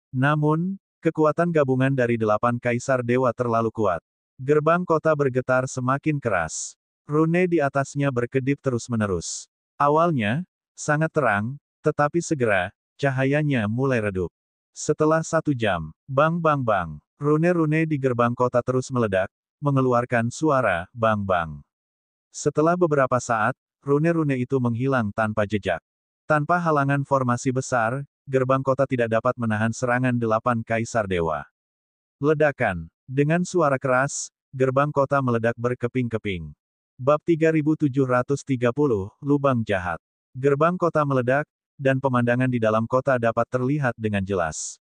Namun, kekuatan gabungan dari 8 kaisar dewa terlalu kuat. Gerbang kota bergetar semakin keras. Rune di atasnya berkedip terus-menerus. Awalnya, sangat terang, tetapi segera, cahayanya mulai redup. Setelah 1 jam, bang bang bang. Rune-rune di gerbang kota terus meledak, mengeluarkan suara bang-bang. Setelah beberapa saat, rune-rune itu menghilang tanpa jejak. Tanpa halangan formasi besar, gerbang kota tidak dapat menahan serangan 8 kaisar dewa. Ledakan. Dengan suara keras, gerbang kota meledak berkeping-keping. Bab 3730, Lubang Jahat. Gerbang kota meledak, dan pemandangan di dalam kota dapat terlihat dengan jelas.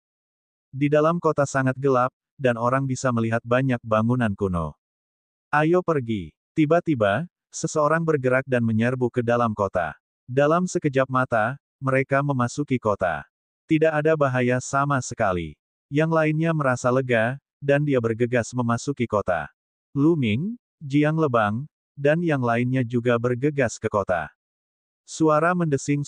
Di dalam kota sangat gelap, dan orang bisa melihat banyak bangunan kuno. Ayo pergi. Tiba-tiba, seseorang bergerak dan menyerbu ke dalam kota. Dalam sekejap mata, mereka memasuki kota. Tidak ada bahaya sama sekali. Yang lainnya merasa lega, dan dia bergegas memasuki kota. Lu Ming, Jiang Lebang, dan yang lainnya juga bergegas ke kota. Suara mendesing.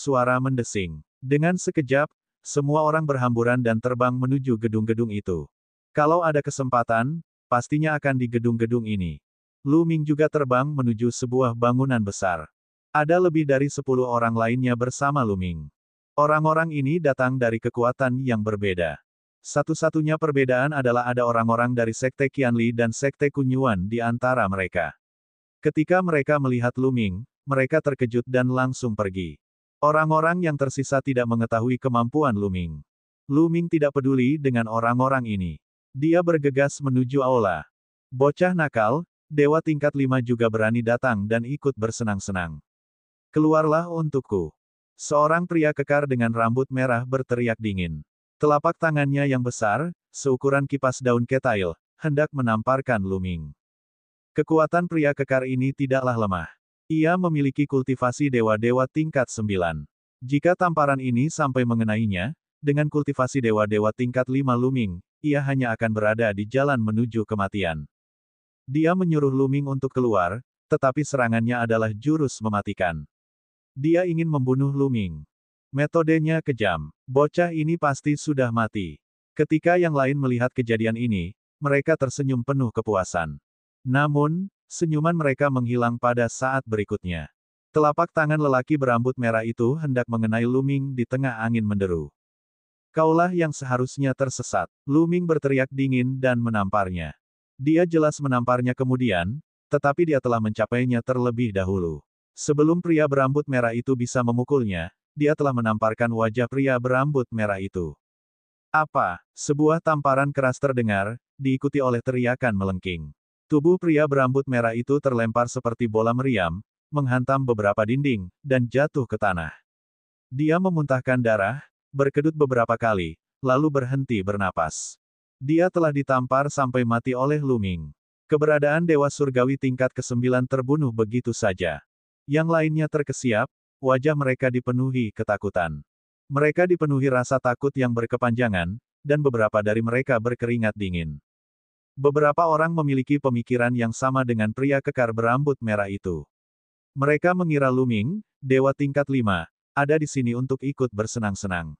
Dengan sekejap, semua orang berhamburan dan terbang menuju gedung-gedung itu. Kalau ada kesempatan, pastinya akan di gedung-gedung ini. Lu Ming juga terbang menuju sebuah bangunan besar. Ada lebih dari 10 orang lainnya bersama Lu Ming. Orang-orang ini datang dari kekuatan yang berbeda. Satu-satunya perbedaan adalah ada orang-orang dari Sekte Qianli dan Sekte Kunyuan di antara mereka. Ketika mereka melihat Lu Ming, mereka terkejut dan langsung pergi. Orang-orang yang tersisa tidak mengetahui kemampuan Lu Ming. Lu Ming tidak peduli dengan orang-orang ini. Dia bergegas menuju aula. Bocah nakal, dewa tingkat 5 juga berani datang dan ikut bersenang-senang. Keluarlah untukku. Seorang pria kekar dengan rambut merah berteriak dingin. Telapak tangannya yang besar, seukuran kipas daun ketail, hendak menamparkan Lu Ming. Kekuatan pria kekar ini tidaklah lemah. Ia memiliki kultivasi dewa-dewa tingkat 9. Jika tamparan ini sampai mengenainya, dengan kultivasi dewa-dewa tingkat 5 Lu Ming, ia hanya akan berada di jalan menuju kematian. Dia menyuruh Lu Ming untuk keluar, tetapi serangannya adalah jurus mematikan. Dia ingin membunuh Lu Ming. Metodenya kejam. Bocah ini pasti sudah mati. Ketika yang lain melihat kejadian ini, mereka tersenyum penuh kepuasan. Namun, senyuman mereka menghilang pada saat berikutnya. Telapak tangan lelaki berambut merah itu hendak mengenai Lu Ming di tengah angin menderu. Kaulah yang seharusnya tersesat. Lu Ming berteriak dingin dan menamparnya. Dia jelas menamparnya kemudian, tetapi dia telah mencapainya terlebih dahulu. Sebelum pria berambut merah itu bisa memukulnya, dia telah menamparkan wajah pria berambut merah itu. Apa? Sebuah tamparan keras terdengar, diikuti oleh teriakan melengking. Tubuh pria berambut merah itu terlempar seperti bola meriam, menghantam beberapa dinding, dan jatuh ke tanah. Dia memuntahkan darah, berkedut beberapa kali, lalu berhenti bernapas. Dia telah ditampar sampai mati oleh Lu Ming. Keberadaan Dewa Surgawi tingkat ke-9 terbunuh begitu saja. Yang lainnya terkesiap, wajah mereka dipenuhi ketakutan. Mereka dipenuhi rasa takut yang berkepanjangan, dan beberapa dari mereka berkeringat dingin. Beberapa orang memiliki pemikiran yang sama dengan pria kekar berambut merah itu. Mereka mengira Lu Ming, dewa tingkat 5, ada di sini untuk ikut bersenang-senang.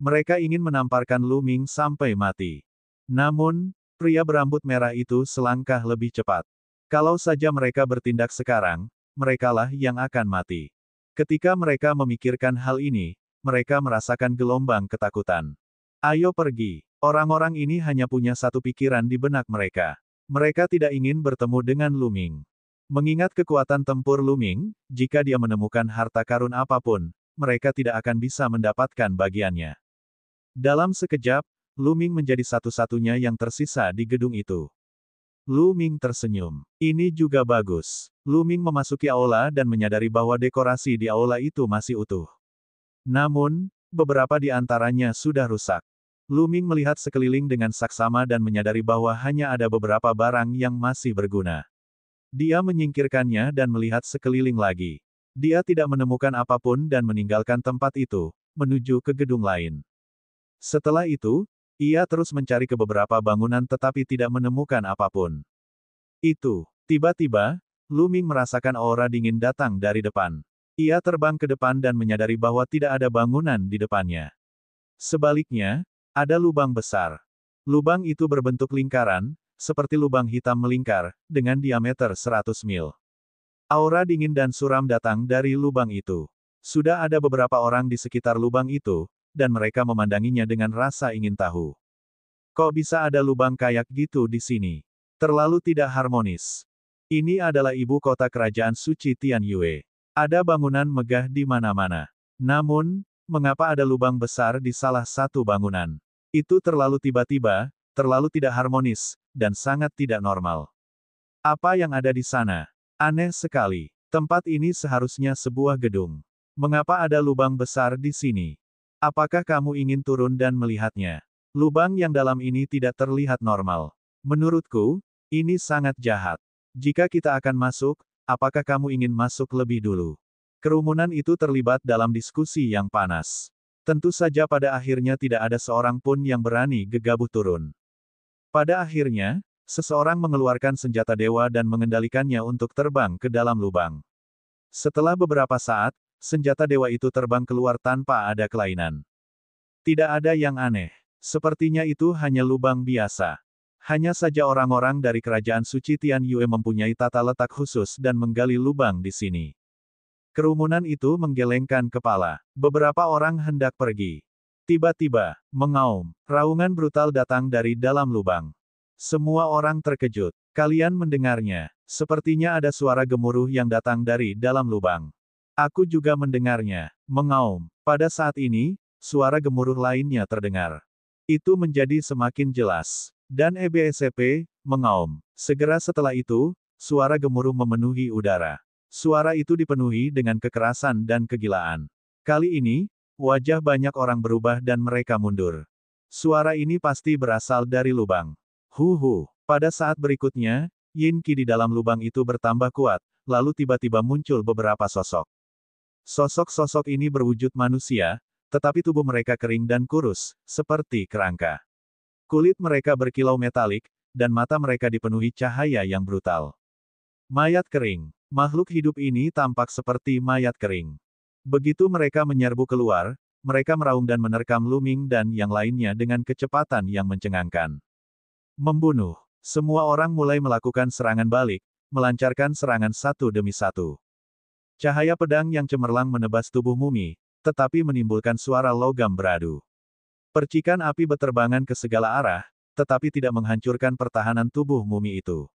Mereka ingin menamparkan Lu Ming sampai mati. Namun, pria berambut merah itu selangkah lebih cepat. Kalau saja mereka bertindak sekarang, merekalah yang akan mati. Ketika mereka memikirkan hal ini, mereka merasakan gelombang ketakutan. Ayo pergi. Orang-orang ini hanya punya satu pikiran di benak mereka. Mereka tidak ingin bertemu dengan Lu Ming. Mengingat kekuatan tempur Lu Ming, jika dia menemukan harta karun apapun, mereka tidak akan bisa mendapatkan bagiannya. Dalam sekejap, Lu Ming menjadi satu-satunya yang tersisa di gedung itu. Lu Ming tersenyum. Ini juga bagus. Lu Ming memasuki aula dan menyadari bahwa dekorasi di aula itu masih utuh. Namun, beberapa di antaranya sudah rusak. Lu Ming melihat sekeliling dengan saksama dan menyadari bahwa hanya ada beberapa barang yang masih berguna. Dia menyingkirkannya dan melihat sekeliling lagi. Dia tidak menemukan apapun dan meninggalkan tempat itu, menuju ke gedung lain. Setelah itu, ia terus mencari ke beberapa bangunan tetapi tidak menemukan apapun. Tiba-tiba, Lu Ming merasakan aura dingin datang dari depan. Ia terbang ke depan dan menyadari bahwa tidak ada bangunan di depannya. Sebaliknya, ada lubang besar. Lubang itu berbentuk lingkaran, seperti lubang hitam melingkar, dengan diameter 100 mil. Aura dingin dan suram datang dari lubang itu. Sudah ada beberapa orang di sekitar lubang itu, dan mereka memandanginya dengan rasa ingin tahu. Kok bisa ada lubang kayak gitu di sini? Terlalu tidak harmonis. Ini adalah ibu kota kerajaan suci Tianyue. Ada bangunan megah di mana-mana. Namun, mengapa ada lubang besar di salah satu bangunan? Itu terlalu tiba-tiba, terlalu tidak harmonis, dan sangat tidak normal. Apa yang ada di sana? Aneh sekali. Tempat ini seharusnya sebuah gedung. Mengapa ada lubang besar di sini? Apakah kamu ingin turun dan melihatnya? Lubang yang dalam ini tidak terlihat normal. Menurutku, ini sangat jahat. Jika kita akan masuk, apakah kamu ingin masuk lebih dulu? Kerumunan itu terlibat dalam diskusi yang panas. Tentu saja pada akhirnya tidak ada seorang pun yang berani gegabah turun. Pada akhirnya, seseorang mengeluarkan senjata dewa dan mengendalikannya untuk terbang ke dalam lubang. Setelah beberapa saat, senjata dewa itu terbang keluar tanpa ada kelainan. Tidak ada yang aneh. Sepertinya itu hanya lubang biasa. Hanya saja orang-orang dari kerajaan suci Tian Yue mempunyai tata letak khusus dan menggali lubang di sini. Kerumunan itu menggelengkan kepala. Beberapa orang hendak pergi. Tiba-tiba, mengaum. Raungan brutal datang dari dalam lubang. Semua orang terkejut. Kalian mendengarnya. Sepertinya ada suara gemuruh yang datang dari dalam lubang. Aku juga mendengarnya. Mengaum. Pada saat ini, suara gemuruh lainnya terdengar. Itu menjadi semakin jelas. Dan EBSCP, mengaum. Segera setelah itu, suara gemuruh memenuhi udara. Suara itu dipenuhi dengan kekerasan dan kegilaan. Kali ini, wajah banyak orang berubah dan mereka mundur. Suara ini pasti berasal dari lubang. Pada saat berikutnya, Yin Qi di dalam lubang itu bertambah kuat, lalu tiba-tiba muncul beberapa sosok. Sosok-sosok ini berwujud manusia, tetapi tubuh mereka kering dan kurus, seperti kerangka. Kulit mereka berkilau metalik, dan mata mereka dipenuhi cahaya yang brutal. Mayat kering. Makhluk hidup ini tampak seperti mayat kering. Begitu mereka menyerbu keluar, mereka meraung dan menerkam Lu Ming dan yang lainnya dengan kecepatan yang mencengangkan. Membunuh. Semua orang mulai melakukan serangan balik, melancarkan serangan satu demi satu. Cahaya pedang yang cemerlang menebas tubuh mumi, tetapi menimbulkan suara logam beradu. Percikan api beterbangan ke segala arah, tetapi tidak menghancurkan pertahanan tubuh mumi itu.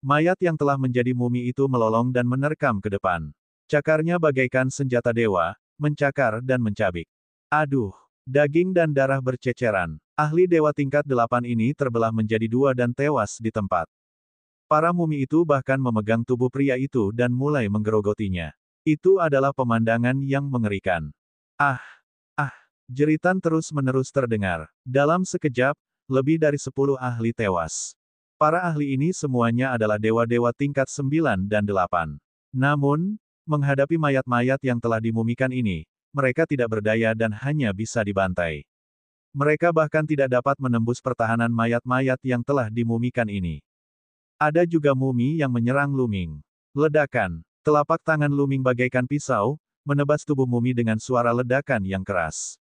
Mayat yang telah menjadi mumi itu melolong dan menerkam ke depan. Cakarnya bagaikan senjata dewa, mencakar dan mencabik. Aduh! Daging dan darah berceceran. Ahli dewa tingkat 8 ini terbelah menjadi dua dan tewas di tempat. Para mumi itu bahkan memegang tubuh pria itu dan mulai menggerogotinya. Itu adalah pemandangan yang mengerikan. Ah! Ah! Jeritan terus-menerus terdengar. Dalam sekejap, lebih dari 10 ahli tewas. Para ahli ini semuanya adalah dewa-dewa tingkat 9 dan 8. Namun, menghadapi mayat-mayat yang telah dimumikan ini, mereka tidak berdaya dan hanya bisa dibantai. Mereka bahkan tidak dapat menembus pertahanan mayat-mayat yang telah dimumikan ini. Ada juga mumi yang menyerang Lu Ming. Ledakan. Telapak tangan Lu Ming bagaikan pisau, menebas tubuh mumi dengan suara ledakan yang keras.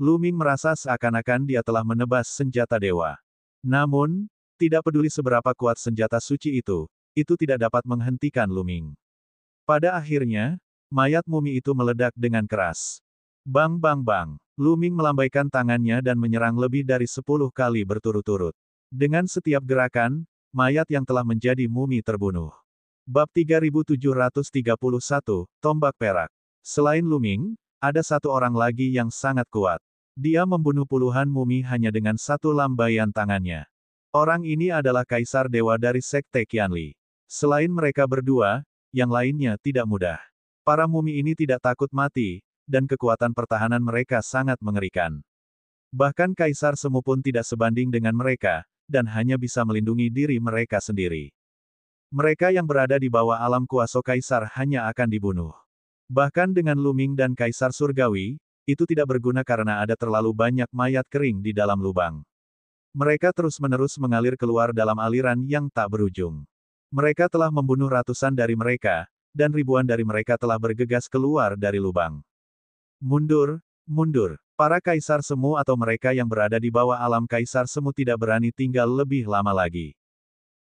Lu Ming merasa seakan-akan dia telah menebas senjata dewa. Namun, tidak peduli seberapa kuat senjata suci itu tidak dapat menghentikan Lu Ming. Pada akhirnya, mayat mumi itu meledak dengan keras. Bang bang bang. Lu Ming melambaikan tangannya dan menyerang lebih dari 10 kali berturut-turut. Dengan setiap gerakan, mayat yang telah menjadi mumi terbunuh. Bab 3731, Tombak Perak. Selain Lu Ming, ada satu orang lagi yang sangat kuat. Dia membunuh puluhan mumi hanya dengan satu lambaian tangannya. Orang ini adalah Kaisar Dewa dari Sekte Qianli. Selain mereka berdua, yang lainnya tidak mudah. Para mumi ini tidak takut mati, dan kekuatan pertahanan mereka sangat mengerikan. Bahkan Kaisar Semu pun tidak sebanding dengan mereka, dan hanya bisa melindungi diri mereka sendiri. Mereka yang berada di bawah alam kuasa Kaisar hanya akan dibunuh. Bahkan dengan Lu Ming dan Kaisar Surgawi, itu tidak berguna karena ada terlalu banyak mayat kering di dalam lubang. Mereka terus-menerus mengalir keluar dalam aliran yang tak berujung. Mereka telah membunuh ratusan dari mereka, dan ribuan dari mereka telah bergegas keluar dari lubang. Mundur, mundur. Para kaisar semu atau mereka yang berada di bawah alam kaisar semu tidak berani tinggal lebih lama lagi.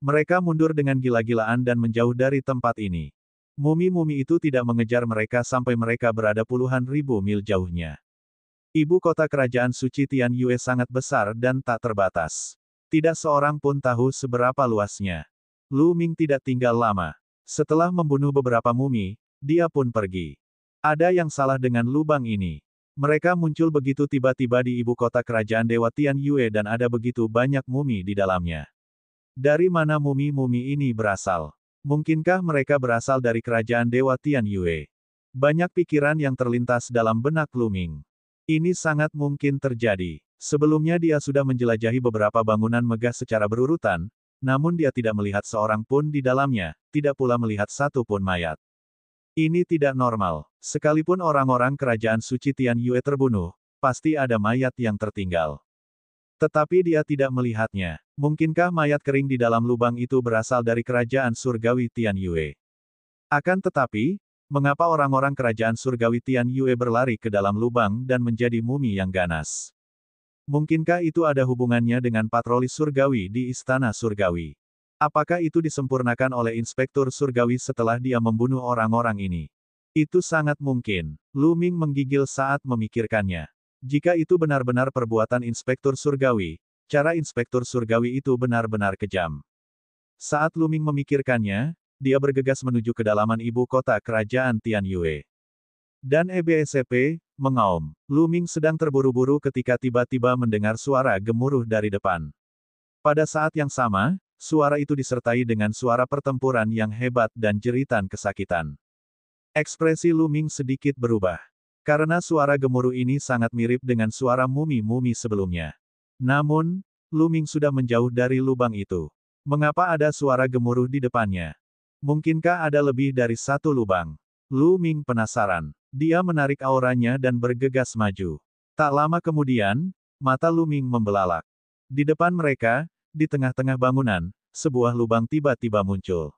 Mereka mundur dengan gila-gilaan dan menjauh dari tempat ini. Mumi-mumi itu tidak mengejar mereka sampai mereka berada puluhan ribu mil jauhnya. Ibu kota kerajaan suci Tian Yue sangat besar dan tak terbatas. Tidak seorang pun tahu seberapa luasnya. Lu Ming tidak tinggal lama. Setelah membunuh beberapa mumi, dia pun pergi. Ada yang salah dengan lubang ini. Mereka muncul begitu tiba-tiba di ibu kota kerajaan Dewa Tian Yue dan ada begitu banyak mumi di dalamnya. Dari mana mumi-mumi ini berasal? Mungkinkah mereka berasal dari kerajaan Dewa Tian Yue? Banyak pikiran yang terlintas dalam benak Lu Ming. Ini sangat mungkin terjadi. Sebelumnya dia sudah menjelajahi beberapa bangunan megah secara berurutan, namun dia tidak melihat seorang pun di dalamnya, tidak pula melihat satu pun mayat. Ini tidak normal. Sekalipun orang-orang kerajaan suci Tian Yue terbunuh, pasti ada mayat yang tertinggal. Tetapi dia tidak melihatnya. Mungkinkah mayat kering di dalam lubang itu berasal dari kerajaan surgawi Tian Yue? Akan tetapi, mengapa orang-orang kerajaan surgawi Tian Yue berlari ke dalam lubang dan menjadi mumi yang ganas? Mungkinkah itu ada hubungannya dengan patroli surgawi di Istana Surgawi? Apakah itu disempurnakan oleh Inspektur Surgawi setelah dia membunuh orang-orang ini? Itu sangat mungkin. Lu Ming menggigil saat memikirkannya. Jika itu benar-benar perbuatan Inspektur Surgawi, cara Inspektur Surgawi itu benar-benar kejam. Saat Lu Ming memikirkannya, dia bergegas menuju kedalaman ibu kota kerajaan Tian Yue. Dan EBSCP, mengaum. Lu Ming sedang terburu-buru ketika tiba-tiba mendengar suara gemuruh dari depan. Pada saat yang sama, suara itu disertai dengan suara pertempuran yang hebat dan jeritan kesakitan. Ekspresi Lu Ming sedikit berubah. Karena suara gemuruh ini sangat mirip dengan suara mumi-mumi sebelumnya. Namun, Lu Ming sudah menjauh dari lubang itu. Mengapa ada suara gemuruh di depannya? Mungkinkah ada lebih dari satu lubang? Lu Ming penasaran. Dia menarik auranya dan bergegas maju. Tak lama kemudian, mata Lu Ming membelalak. Di depan mereka, di tengah-tengah bangunan, sebuah lubang tiba-tiba muncul.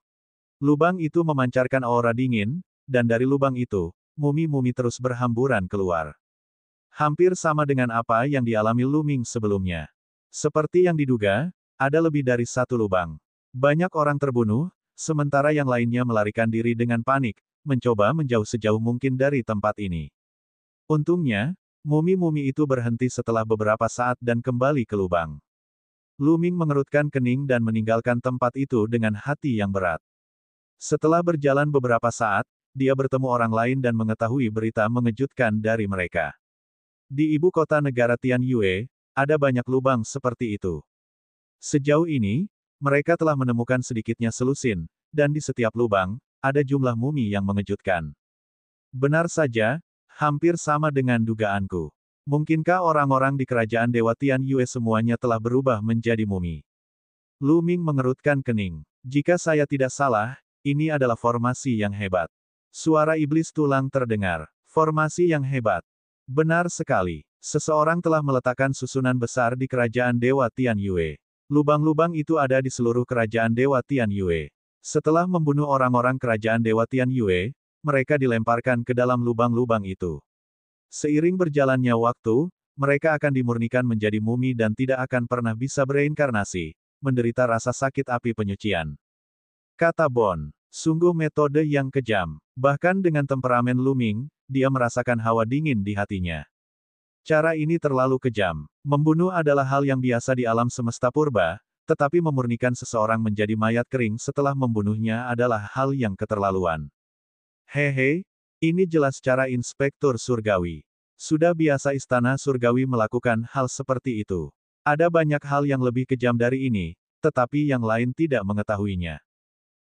Lubang itu memancarkan aura dingin, dan dari lubang itu, mumi-mumi terus berhamburan keluar. Hampir sama dengan apa yang dialami Lu Ming sebelumnya. Seperti yang diduga, ada lebih dari satu lubang. Banyak orang terbunuh, sementara yang lainnya melarikan diri dengan panik, mencoba menjauh sejauh mungkin dari tempat ini. Untungnya, mumi-mumi itu berhenti setelah beberapa saat dan kembali ke lubang. Lu Ming mengerutkan kening dan meninggalkan tempat itu dengan hati yang berat. Setelah berjalan beberapa saat, dia bertemu orang lain dan mengetahui berita mengejutkan dari mereka. Di ibu kota negara Tian Yue, ada banyak lubang seperti itu. Sejauh ini, mereka telah menemukan sedikitnya selusin, dan di setiap lubang, ada jumlah mumi yang mengejutkan. Benar saja, hampir sama dengan dugaanku. Mungkinkah orang-orang di kerajaan Dewa Tian Yue semuanya telah berubah menjadi mumi? Lu Ming mengerutkan kening. Jika saya tidak salah, ini adalah formasi yang hebat. Suara iblis tulang terdengar. Formasi yang hebat. Benar sekali. Seseorang telah meletakkan susunan besar di kerajaan Dewa Tian Yue. Lubang-lubang itu ada di seluruh kerajaan Dewa Tian Yue. Setelah membunuh orang-orang kerajaan Dewa Tian Yue, mereka dilemparkan ke dalam lubang-lubang itu. Seiring berjalannya waktu, mereka akan dimurnikan menjadi mumi dan tidak akan pernah bisa bereinkarnasi, menderita rasa sakit api penyucian. Kata Bon, sungguh metode yang kejam. Bahkan dengan temperamen Lu Ming, dia merasakan hawa dingin di hatinya. Cara ini terlalu kejam. Membunuh adalah hal yang biasa di alam semesta purba, tetapi memurnikan seseorang menjadi mayat kering setelah membunuhnya adalah hal yang keterlaluan. Hehe, ini jelas cara Inspektur Surgawi. Sudah biasa Istana Surgawi melakukan hal seperti itu. Ada banyak hal yang lebih kejam dari ini, tetapi yang lain tidak mengetahuinya.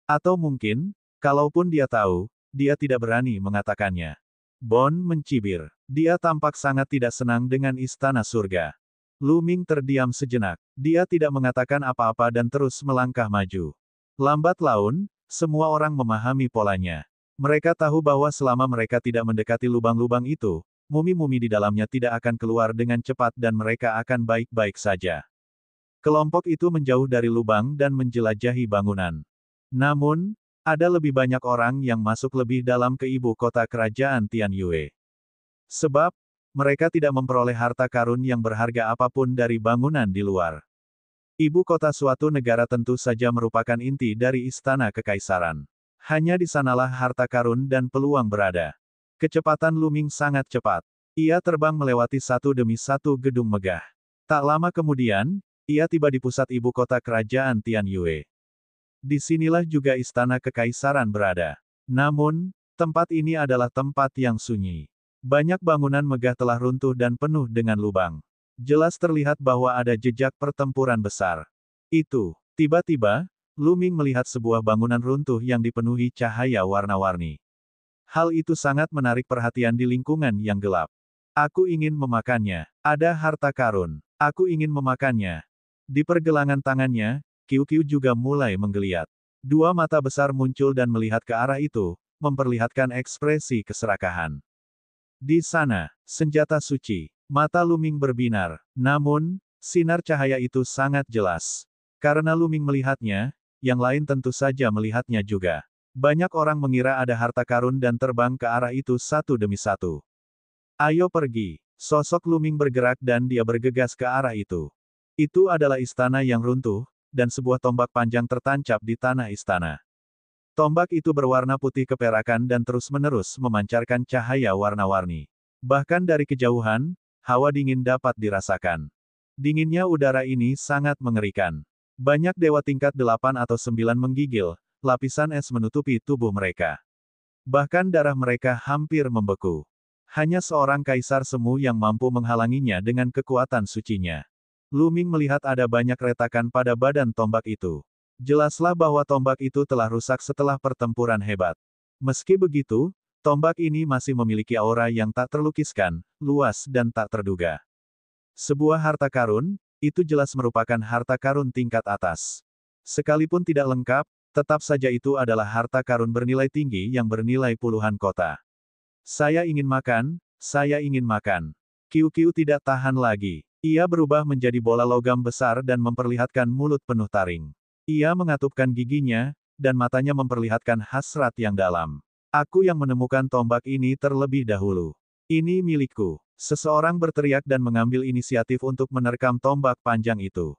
Atau mungkin, kalaupun dia tahu, dia tidak berani mengatakannya. Bon mencibir. Dia tampak sangat tidak senang dengan Istana Surga. Lu Ming terdiam sejenak. Dia tidak mengatakan apa-apa dan terus melangkah maju. Lambat laun, semua orang memahami polanya. Mereka tahu bahwa selama mereka tidak mendekati lubang-lubang itu, mumi-mumi di dalamnya tidak akan keluar dengan cepat dan mereka akan baik-baik saja. Kelompok itu menjauh dari lubang dan menjelajahi bangunan. Namun, ada lebih banyak orang yang masuk lebih dalam ke ibu kota kerajaan Tian Yue. Sebab, mereka tidak memperoleh harta karun yang berharga apapun dari bangunan di luar. Ibu kota suatu negara tentu saja merupakan inti dari istana kekaisaran. Hanya di sanalah harta karun dan peluang berada. Kecepatan Lu Ming sangat cepat. Ia terbang melewati satu demi satu gedung megah. Tak lama kemudian, ia tiba di pusat ibu kota kerajaan Tian Yue. Disinilah juga istana kekaisaran berada. Namun, tempat ini adalah tempat yang sunyi. Banyak bangunan megah telah runtuh dan penuh dengan lubang. Jelas terlihat bahwa ada jejak pertempuran besar. Tiba-tiba, Lu Ming melihat sebuah bangunan runtuh yang dipenuhi cahaya warna-warni. Hal itu sangat menarik perhatian di lingkungan yang gelap. Aku ingin memakannya. Ada harta karun. Aku ingin memakannya. Di pergelangan tangannya, Qiu juga mulai menggeliat. Dua mata besar muncul dan melihat ke arah itu, memperlihatkan ekspresi keserakahan. Di sana, senjata suci. Mata Lu Ming berbinar. Namun, sinar cahaya itu sangat jelas. Karena Lu Ming melihatnya, yang lain tentu saja melihatnya juga. Banyak orang mengira ada harta karun dan terbang ke arah itu satu demi satu. Ayo pergi. Sosok Lu Ming bergerak dan dia bergegas ke arah itu. Itu adalah istana yang runtuh, dan sebuah tombak panjang tertancap di tanah istana. Tombak itu berwarna putih keperakan dan terus-menerus memancarkan cahaya warna-warni. Bahkan dari kejauhan, hawa dingin dapat dirasakan. Dinginnya udara ini sangat mengerikan. Banyak dewa tingkat 8 atau 9 menggigil, lapisan es menutupi tubuh mereka. Bahkan darah mereka hampir membeku. Hanya seorang kaisar semu yang mampu menghalanginya dengan kekuatan sucinya. Lu Ming melihat ada banyak retakan pada badan tombak itu. Jelaslah bahwa tombak itu telah rusak setelah pertempuran hebat. Meski begitu, tombak ini masih memiliki aura yang tak terlukiskan, luas dan tak terduga. Sebuah harta karun, itu jelas merupakan harta karun tingkat atas. Sekalipun tidak lengkap, tetap saja itu adalah harta karun bernilai tinggi yang bernilai puluhan kota. Saya ingin makan, saya ingin makan. Qiu tidak tahan lagi. Ia berubah menjadi bola logam besar dan memperlihatkan mulut penuh taring. Ia mengatupkan giginya, dan matanya memperlihatkan hasrat yang dalam. Aku yang menemukan tombak ini terlebih dahulu. Ini milikku. Seseorang berteriak dan mengambil inisiatif untuk menerkam tombak panjang itu.